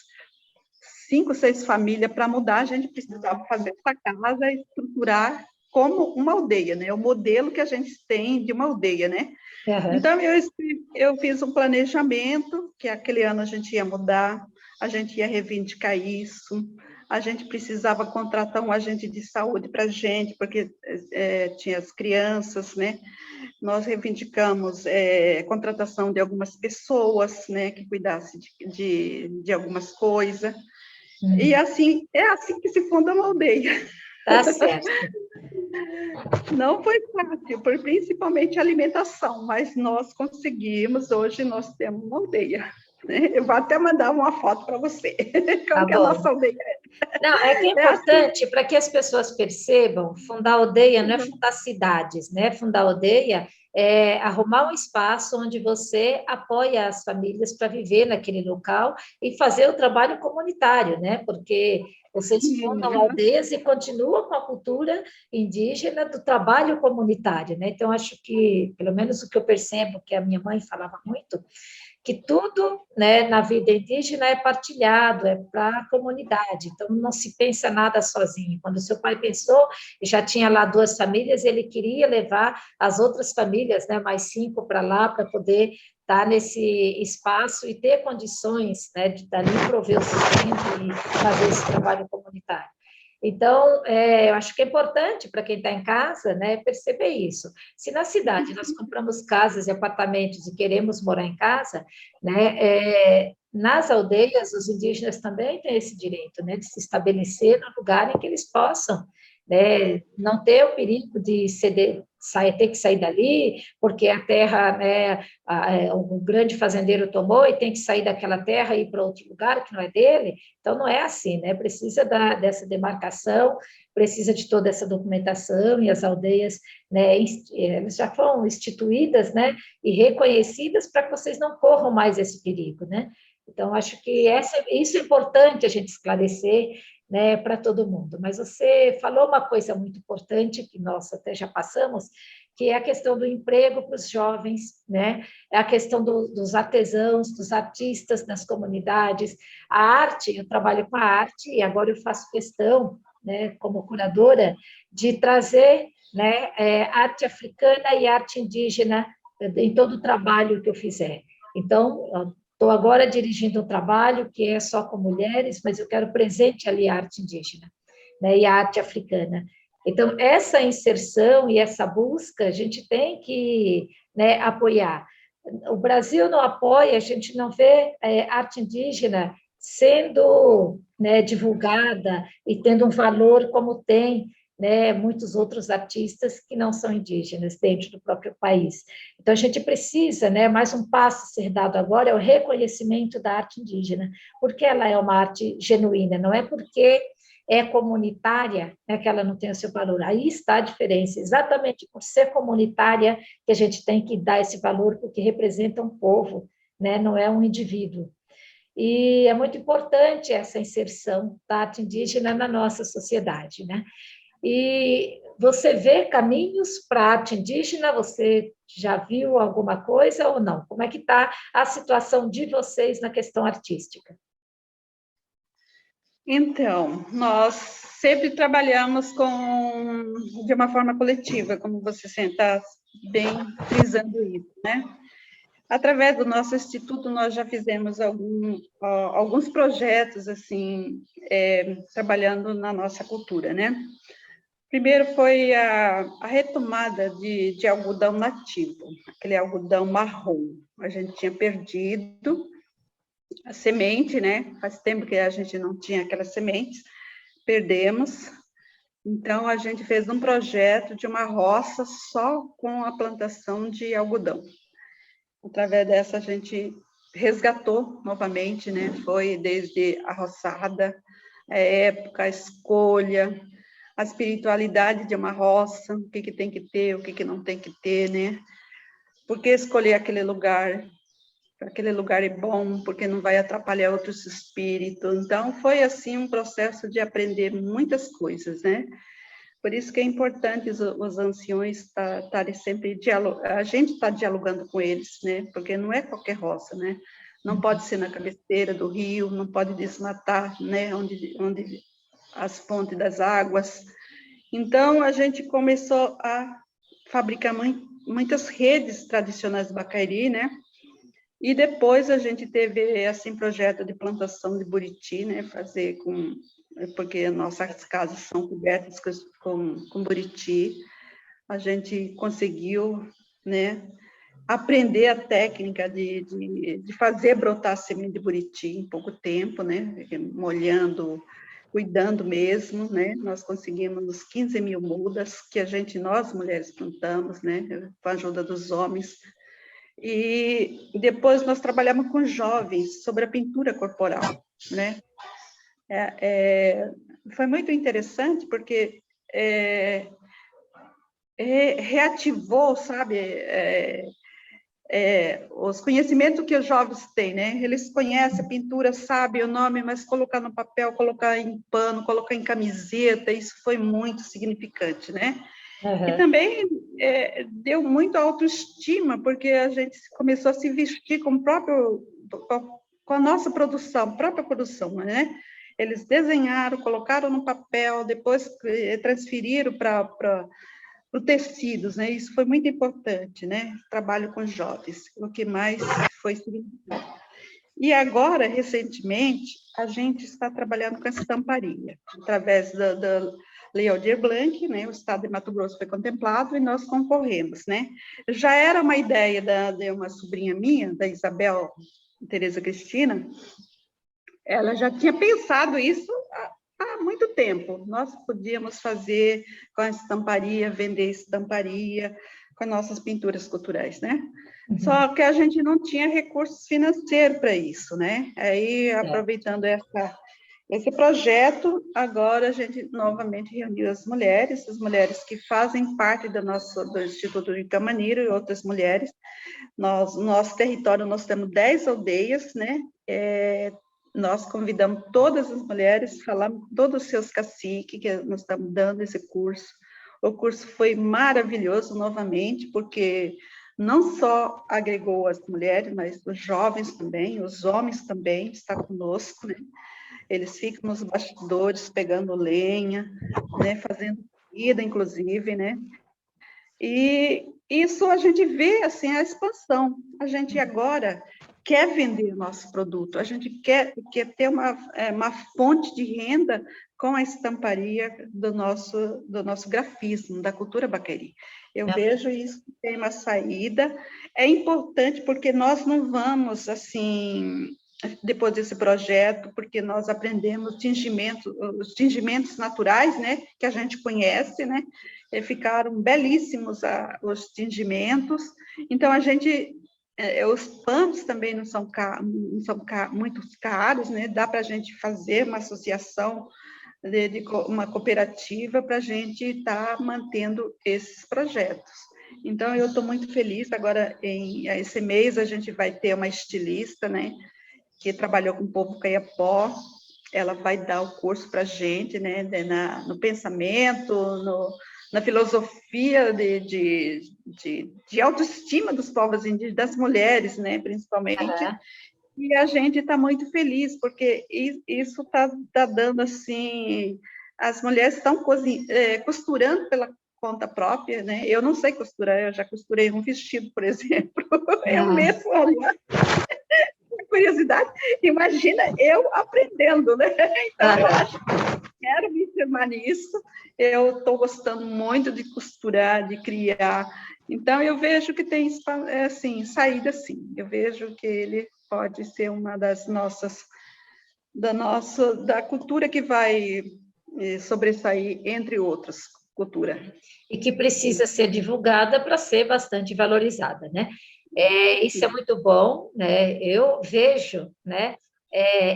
5, 6 famílias para mudar, a gente precisava fazer essa casa e estruturar como uma aldeia, né? O modelo que a gente tem de uma aldeia, né? Uhum. Então, eu fiz um planejamento, que aquele ano a gente ia mudar, a gente ia reivindicar isso, a gente precisava contratar um agente de saúde para a gente, porque tinha as crianças, né? Nós reivindicamos contratação de algumas pessoas, né, que cuidassem de algumas coisas. E assim, é assim que se funda uma aldeia. Tá certo. Não foi fácil, principalmente a alimentação, mas nós conseguimos, hoje nós temos uma aldeia. Né? Eu vou até mandar uma foto para você, como que a nossa aldeia é. Não, é que é importante para que as pessoas percebam, fundar aldeia não é fundar cidades, né? Fundar aldeia é arrumar um espaço onde você apoia as famílias para viver naquele local e fazer o trabalho comunitário, né? Porque vocês fundam aldeias e continuam com a cultura indígena do trabalho comunitário, né? Então, acho que, pelo menos o que eu percebo, que a minha mãe falava muito, que tudo, né, na vida indígena é partilhado, é para a comunidade, então não se pensa nada sozinho. Quando seu pai pensou, e já tinha lá 2 famílias, ele queria levar as outras famílias, né, mais 5 para lá, para poder estar nesse espaço e ter condições, né, de dali prover o sustento e fazer esse trabalho comunitário. Então, eu acho que é importante para quem está em casa, né, perceber isso. Se na cidade nós compramos casas e apartamentos e queremos morar em casa, né, nas aldeias os indígenas também têm esse direito, né, de se estabelecer no lugar em que eles possam, né, não ter o perigo de ceder, ter que sair dali, porque a terra, né, o grande fazendeiro tomou e tem que sair daquela terra e ir para outro lugar que não é dele. Então, não é assim, né? Precisa dessa demarcação, precisa de toda essa documentação, e as aldeias, né, elas já foram instituídas, né, e reconhecidas para que vocês não corram mais esse perigo, né? Então, acho que isso é importante a gente esclarecer, né, para todo mundo. Mas você falou uma coisa muito importante, que nós até já passamos, que é a questão do emprego para os jovens, né? É a questão dos artesãos, dos artistas nas comunidades. A arte, eu trabalho com a arte e agora eu faço questão, né, como curadora, de trazer, né, arte africana e arte indígena em todo o trabalho que eu fizer. Então, estou agora dirigindo um trabalho que é só com mulheres, mas eu quero presente ali a arte indígena, né, e a arte africana. Então, essa inserção e essa busca, a gente tem que, né, apoiar. O Brasil não apoia, a gente não vê arte indígena sendo, né, divulgada e tendo um valor como tem, né, muitos outros artistas que não são indígenas dentro do próprio país. Então, a gente precisa, né, mais um passo a ser dado agora é o reconhecimento da arte indígena, porque ela é uma arte genuína, não é porque é comunitária, né, que ela não tem o seu valor. Aí está a diferença, exatamente por ser comunitária que a gente tem que dar esse valor, porque representa um povo, né, não é um indivíduo. E é muito importante essa inserção da arte indígena na nossa sociedade, né? E você vê caminhos para a arte indígena? Você já viu alguma coisa ou não? Como é que está a situação de vocês na questão artística? Então, nós sempre trabalhamos de uma forma coletiva, como você está bem frisando isso, né? Através do nosso instituto, nós já fizemos alguns projetos, assim, trabalhando na nossa cultura, né? Primeiro foi a retomada de algodão nativo, aquele algodão marrom. A gente tinha perdido a semente, né? Faz tempo que a gente não tinha aquelas sementes, perdemos. Então, a gente fez um projeto de uma roça só com a plantação de algodão. Através dessa, a gente resgatou novamente, né? Foi desde a roçada, a época, a escolha, a espiritualidade de uma roça, o que tem que ter, o que não tem que ter, né? Por que escolher aquele lugar? aquele lugar é bom, porque não vai atrapalhar outros espíritos. Então, foi, assim, um processo de aprender muitas coisas, né? Por isso que é importante os anciões estarem sempre dialogando, a gente está dialogando com eles, né? Porque não é qualquer roça, né? Não pode ser na cabeceira do rio, não pode desmatar, né? Onde as fontes das águas. Então, a gente começou a fabricar muitas redes tradicionais do Bacairi, né? E depois a gente teve, assim, projeto de plantação de buriti, né? Porque nossas casas são cobertas com buriti. A gente conseguiu, né? Aprender a técnica de fazer brotar semente de buriti em pouco tempo, né? Molhando, cuidando mesmo, né? Nós conseguimos 15 mil mudas que nós mulheres plantamos, né? Com a ajuda dos homens. E depois nós trabalhamos com jovens sobre a pintura corporal, né? Foi muito interessante porque reativou, sabe, os conhecimentos que os jovens têm, né? Eles conhecem a pintura, sabem o nome, mas colocar no papel, colocar em pano, colocar em camiseta, isso foi muito significante, né? E também deu muito autoestima, porque a gente começou a se vestir com a nossa produção, própria produção, né? Eles desenharam, colocaram no papel, depois transferiram para tecidos, né? Isso foi muito importante, né? Trabalho com jovens, o que mais foi significativo. E agora, recentemente, a gente está trabalhando com a estamparia, através da Lei Aldir Blanc, né? O estado de Mato Grosso foi contemplado e nós concorremos, né? Já era uma ideia de uma sobrinha minha, da Isabel Tereza Cristina, ela já tinha pensado isso há muito tempo. Nós podíamos fazer com a estamparia, vender estamparia, com as nossas pinturas culturais, né? Só que a gente não tinha recursos financeiros para isso, né? Aí, aproveitando esse projeto, agora a gente novamente reuniu as mulheres que fazem parte do Instituto de Camaniro e outras mulheres. No nosso território, nós temos 10 aldeias, né? Nós convidamos todas as mulheres, falamos todos os seus caciques, que nós estamos dando esse curso. O curso foi maravilhoso, novamente, porque não só agregou as mulheres, mas os jovens também, os homens também estão conosco, né? Eles ficam nos bastidores, pegando lenha, né? Fazendo comida, inclusive, né? E isso a gente vê, assim, a expansão. A gente agora quer vender o nosso produto, a gente quer ter uma fonte de renda com a estamparia do nosso grafismo, da cultura Baqueri. Eu vejo isso que tem uma saída. É importante porque nós não vamos, assim, depois desse projeto, porque nós aprendemos os tingimentos naturais, né, que a gente conhece, né, ficaram belíssimos os tingimentos. Então, os panos também não são muito caros, né, dá para a gente fazer uma associação, de uma cooperativa, para a gente estar mantendo esses projetos. Então, eu estou muito feliz. Agora, esse mês, a gente vai ter uma estilista, né, que trabalhou com o povo Caiapó. Ela vai dar o curso para a gente, né, no pensamento, na filosofia de autoestima dos povos indígenas, das mulheres, né, principalmente. E a gente está muito feliz, porque isso está dando, assim, as mulheres estão costurando pela conta própria, né? Eu não sei costurar, eu já costurei um vestido, por exemplo, eu mesmo, curiosidade, imagina eu aprendendo, né? Então, eu acho que quero me firmar nisso, eu estou gostando muito de costurar, de criar, então eu vejo que tem, assim, saída, sim, eu vejo que ele pode ser uma das da cultura que vai sobressair entre outras culturas. E que precisa ser divulgada para ser bastante valorizada, né? Isso é muito bom, né? Eu vejo, né,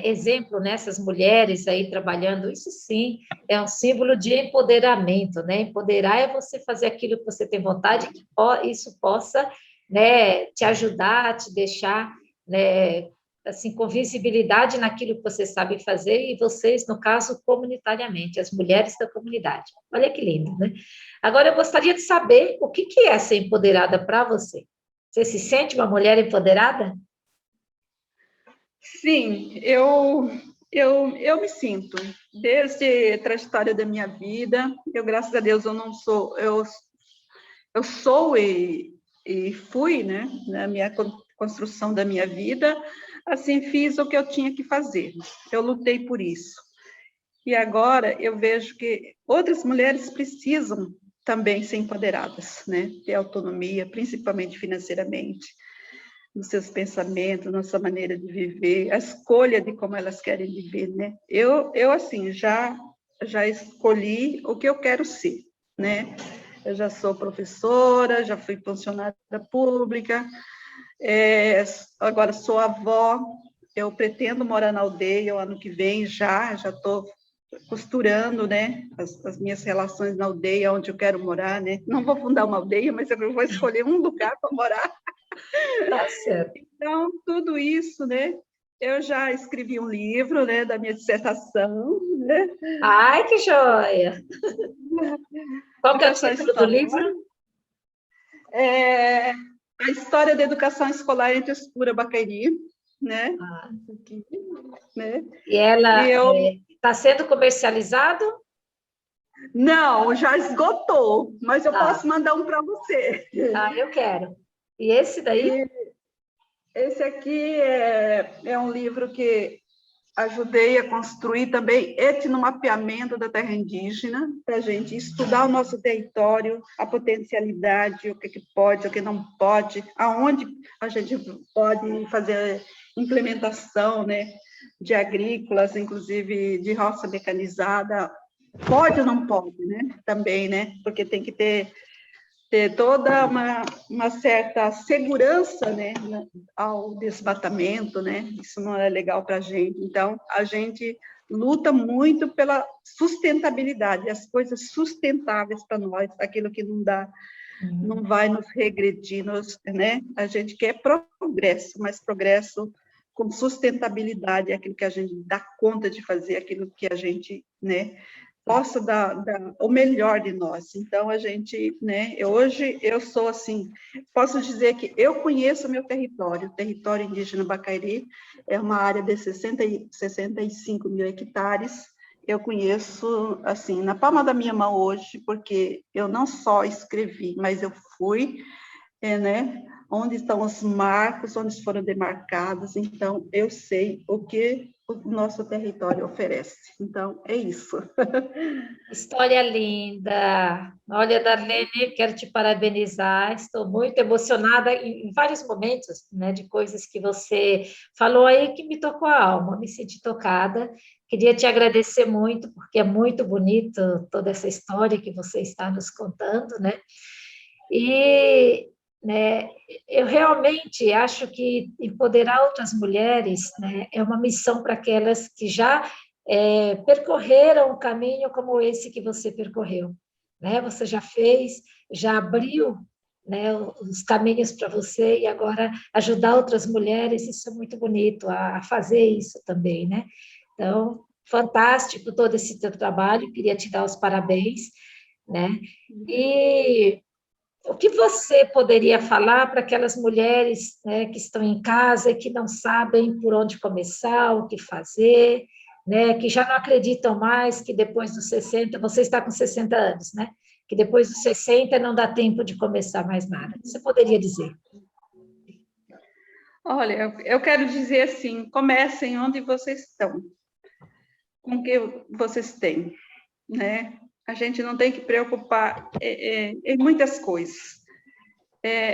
exemplo nessas mulheres aí trabalhando, isso sim é um símbolo de empoderamento, né? Empoderar é você fazer aquilo que você tem vontade, que isso possa, né, te ajudar, te deixar, né, assim, com visibilidade naquilo que você sabe fazer, e vocês, no caso, comunitariamente, as mulheres da comunidade. Olha que lindo, né? Agora, eu gostaria de saber o que é ser empoderada para você. Você se sente uma mulher empoderada? Sim, eu me sinto. Desde a trajetória da minha vida, eu, graças a Deus, eu não sou, eu sou e fui, né, na minha construção da minha vida, assim, fiz o que eu tinha que fazer. Eu lutei por isso. E agora eu vejo que outras mulheres precisam também ser empoderadas, né, ter autonomia, principalmente financeiramente, nos seus pensamentos, na sua maneira de viver, a escolha de como elas querem viver, né? Eu assim, já escolhi o que eu quero ser, né? Eu já sou professora, já fui funcionária pública, agora sou avó, eu pretendo morar na aldeia o ano que vem, já estou costurando, né, as minhas relações na aldeia, onde eu quero morar, né? Não vou fundar uma aldeia, mas eu vou escolher um lugar para morar. Tá certo. Então, tudo isso, né? Eu já escrevi um livro, né, da minha dissertação, né? Ai, que joia! Qual que é o Educação título do escolar. livro? É, a história da educação escolar entre Escura Bacairi, né? Ah, Aqui, né? e E ela eu está sendo comercializado? não, já esgotou, mas eu Ah, posso mandar um para você. eu quero. E esse daí? E esse aqui é um livro que ajudei a construir também etnomapeamento da terra indígena, para a gente estudar o nosso território, a potencialidade, o que pode, o que não pode, aonde a gente pode fazer implementação, né, de agrícolas, inclusive de roça mecanizada, pode ou não pode, né, também, né, porque tem que ter toda uma certa segurança, né, ao desmatamento, né, isso não é legal para a gente. Então, a gente luta muito pela sustentabilidade, as coisas sustentáveis para nós, aquilo que não dá, não vai nos regredir, né, a gente quer progresso, mas progresso com sustentabilidade, aquilo que a gente dá conta de fazer, aquilo que a gente, né, possa dar o melhor de nós. Então, a gente, né, hoje eu sou assim, posso dizer que eu conheço o meu território, o território indígena Bacairi é uma área de 65 mil hectares, eu conheço, assim, na palma da minha mão hoje, porque eu não só escrevi, mas eu fui, né, onde estão os marcos, onde foram demarcados, então eu sei o que o nosso território oferece. Então, é isso. História linda. Olha, Darlene, quero te parabenizar. Estou muito emocionada em vários momentos, né, de coisas que você falou aí que me tocou a alma, me senti tocada. Queria te agradecer muito, porque é muito bonito toda essa história que você está nos contando, né? E, né, eu realmente acho que empoderar outras mulheres, né, é uma missão para aquelas que já percorreram um caminho como esse que você percorreu, né? Você já fez, já abriu, né, os caminhos para você e agora ajudar outras mulheres, isso é muito bonito, a fazer isso também, né? Então, fantástico todo esse teu trabalho, queria te dar os parabéns, né? E o que você poderia falar para aquelas mulheres, né, que estão em casa e que não sabem por onde começar, o que fazer, né, que já não acreditam mais que depois dos 60, você está com 60 anos, né? Que depois dos 60 não dá tempo de começar mais nada. Você poderia dizer? Olha, eu quero dizer assim, comecem onde vocês estão, com o que vocês têm, né? A gente não tem que preocupar em muitas coisas.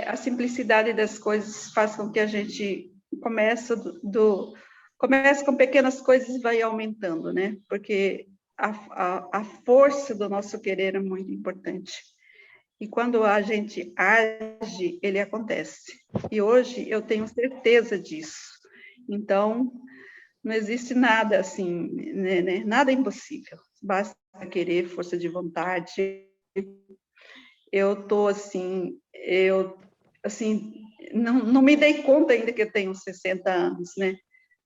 A simplicidade das coisas faz com que a gente comece com pequenas coisas e vai aumentando, né? Porque a força do nosso querer é muito importante. E quando a gente age, ele acontece. E hoje eu tenho certeza disso. Então, não existe nada assim, né? Nada impossível. Basta querer, força de vontade. Eu tô assim, não me dei conta ainda que eu tenho 60 anos, né?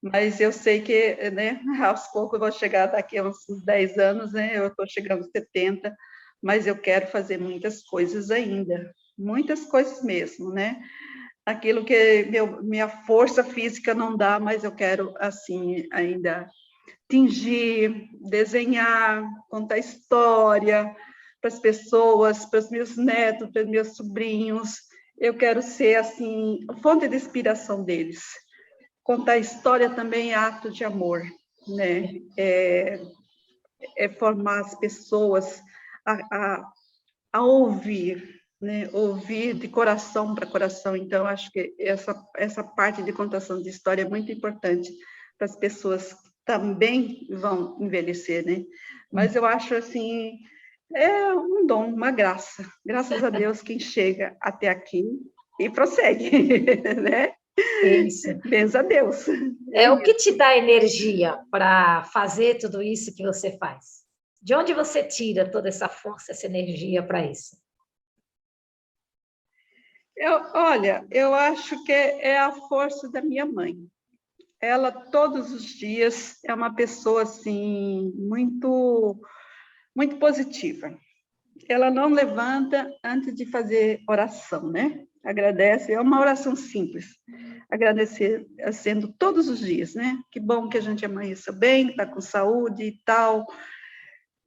Mas eu sei que, né, aos poucos eu vou chegar daqui a uns 10 anos, né? Eu estou chegando aos 70, mas eu quero fazer muitas coisas ainda, muitas coisas mesmo, né? Aquilo que minha força física não dá, mas eu quero, assim, ainda tingir, desenhar, contar história para as pessoas, para os meus netos, para os meus sobrinhos. Eu quero ser, assim, fonte de inspiração deles. Contar história também é ato de amor, né? É formar as pessoas a ouvir, né? Ouvir de coração para coração. Então, acho que essa parte de contação de história é muito importante para as pessoas que também vão envelhecer, né? Mas eu acho, assim, é um dom, uma graça. Graças a Deus quem chega até aqui e prossegue, né? Isso. Benza a Deus. É o que te dá energia para fazer tudo isso que você faz? De onde você tira toda essa força, essa energia para isso? Olha, eu acho que é a força da minha mãe. Ela, todos os dias, é uma pessoa, assim, muito, muito positiva. Ela não levanta antes de fazer oração, né? Agradece, é uma oração simples. Agradecer, sendo todos os dias, né? Que bom que a gente amanheceu bem, está com saúde e tal.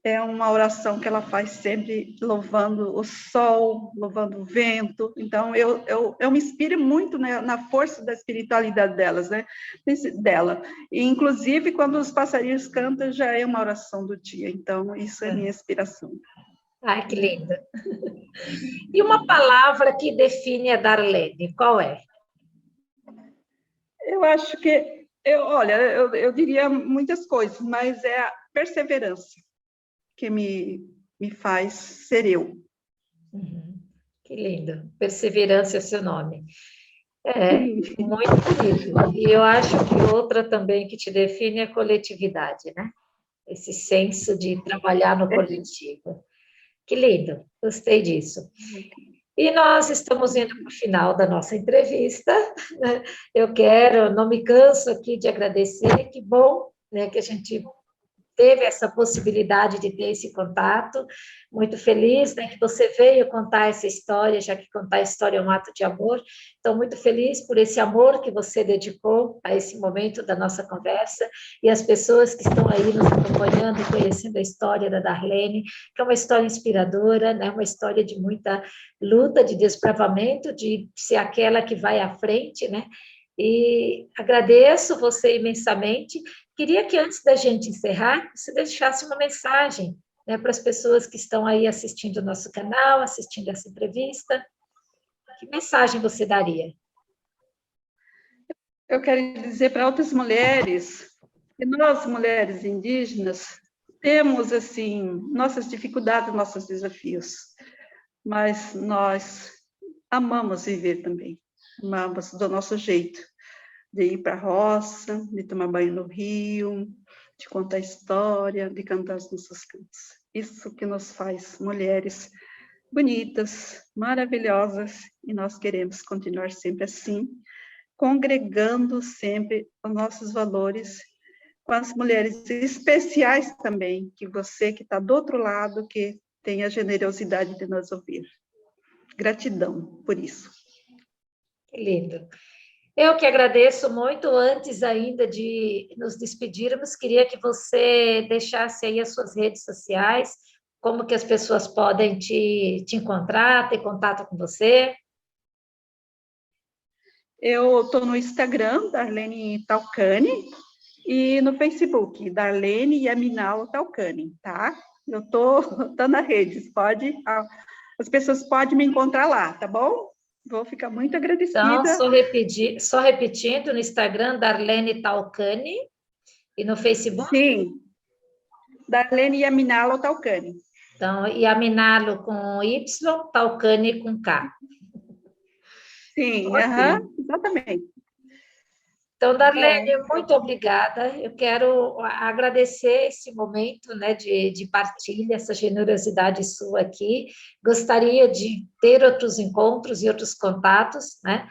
É uma oração que ela faz sempre louvando o sol, louvando o vento. Então, eu me inspiro muito, né, na força da espiritualidade delas, né? Dela. E, inclusive, quando os passarinhos cantam, já é uma oração do dia. Então, isso é minha inspiração. Ai, que lindo. E uma palavra que define a Darlene, qual é? Eu acho que, olha, eu diria muitas coisas, mas é a perseverança que me faz ser eu. Uhum. Que lindo. Perseverança é o seu nome. É, muito bonito. E eu acho que outra também que te define é a coletividade, né? Esse senso de trabalhar no coletivo. Que lindo, gostei disso. E nós estamos indo para o final da nossa entrevista. Eu quero, não me canso aqui de agradecer, que bom, né, que a gente teve essa possibilidade de ter esse contato. Muito feliz, né, que você veio contar essa história, já que contar a história é um ato de amor. Então, muito feliz por esse amor que você dedicou a esse momento da nossa conversa e as pessoas que estão aí nos acompanhando e conhecendo a história da Darlene, que é uma história inspiradora, né, uma história de muita luta, de desbravamento, de ser aquela que vai à frente, né? E agradeço você imensamente. Queria que antes da gente encerrar, você deixasse uma mensagem, né, para as pessoas que estão aí assistindo o nosso canal, assistindo essa entrevista. Que mensagem você daria? Eu quero dizer para outras mulheres que nós, mulheres indígenas, temos, assim, nossas dificuldades, nossos desafios, mas nós amamos viver também, amamos do nosso jeito, de ir para a roça, de tomar banho no rio, de contar história, de cantar os nossos cantos. Isso que nos faz mulheres bonitas, maravilhosas, e nós queremos continuar sempre assim, congregando sempre os nossos valores com as mulheres especiais também, que você que está do outro lado, que tem a generosidade de nos ouvir. Gratidão por isso. Que lindo. Eu que agradeço muito. Antes ainda de nos despedirmos, queria que você deixasse aí as suas redes sociais, como que as pessoas podem te encontrar, ter contato com você. Eu estou no Instagram, Darlene Talcani, e no Facebook, Darlene Yaminal Talcani, tá? Eu estou na rede, as pessoas podem me encontrar lá, tá bom? Vou ficar muito Então, agradecida. só repetindo, no Instagram, Darlene Talcani, e no Facebook? Sim, Darlene Yaminalo Talcani. Então, Yaminalo com Y, Talcani com K. Sim, exatamente. Então, Darlene, Bom, muito obrigada. Eu quero agradecer esse momento, né, de partilha, essa generosidade sua aqui. Gostaria de ter outros encontros e outros contatos, né?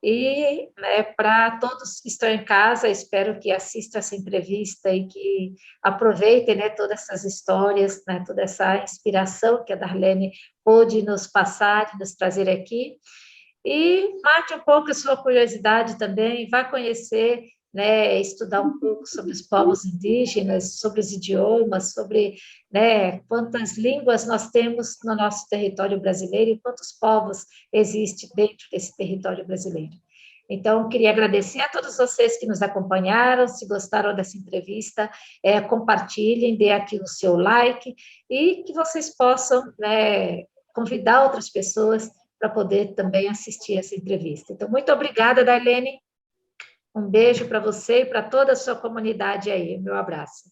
E, né, para todos que estão em casa, espero que assistam essa entrevista e que aproveitem, né, todas essas histórias, né, toda essa inspiração que a Darlene pôde nos passar, nos trazer aqui. E mate um pouco a sua curiosidade também, vá conhecer, né, estudar um pouco sobre os povos indígenas, sobre os idiomas, sobre, né, quantas línguas nós temos no nosso território brasileiro e quantos povos existem dentro desse território brasileiro. Então, queria agradecer a todos vocês que nos acompanharam. Se gostaram dessa entrevista, compartilhem, dê aqui o seu like e que vocês possam, né, convidar outras pessoas para poder também assistir essa entrevista. Então, muito obrigada, Darlene. Um beijo para você e para toda a sua comunidade aí. Meu abraço.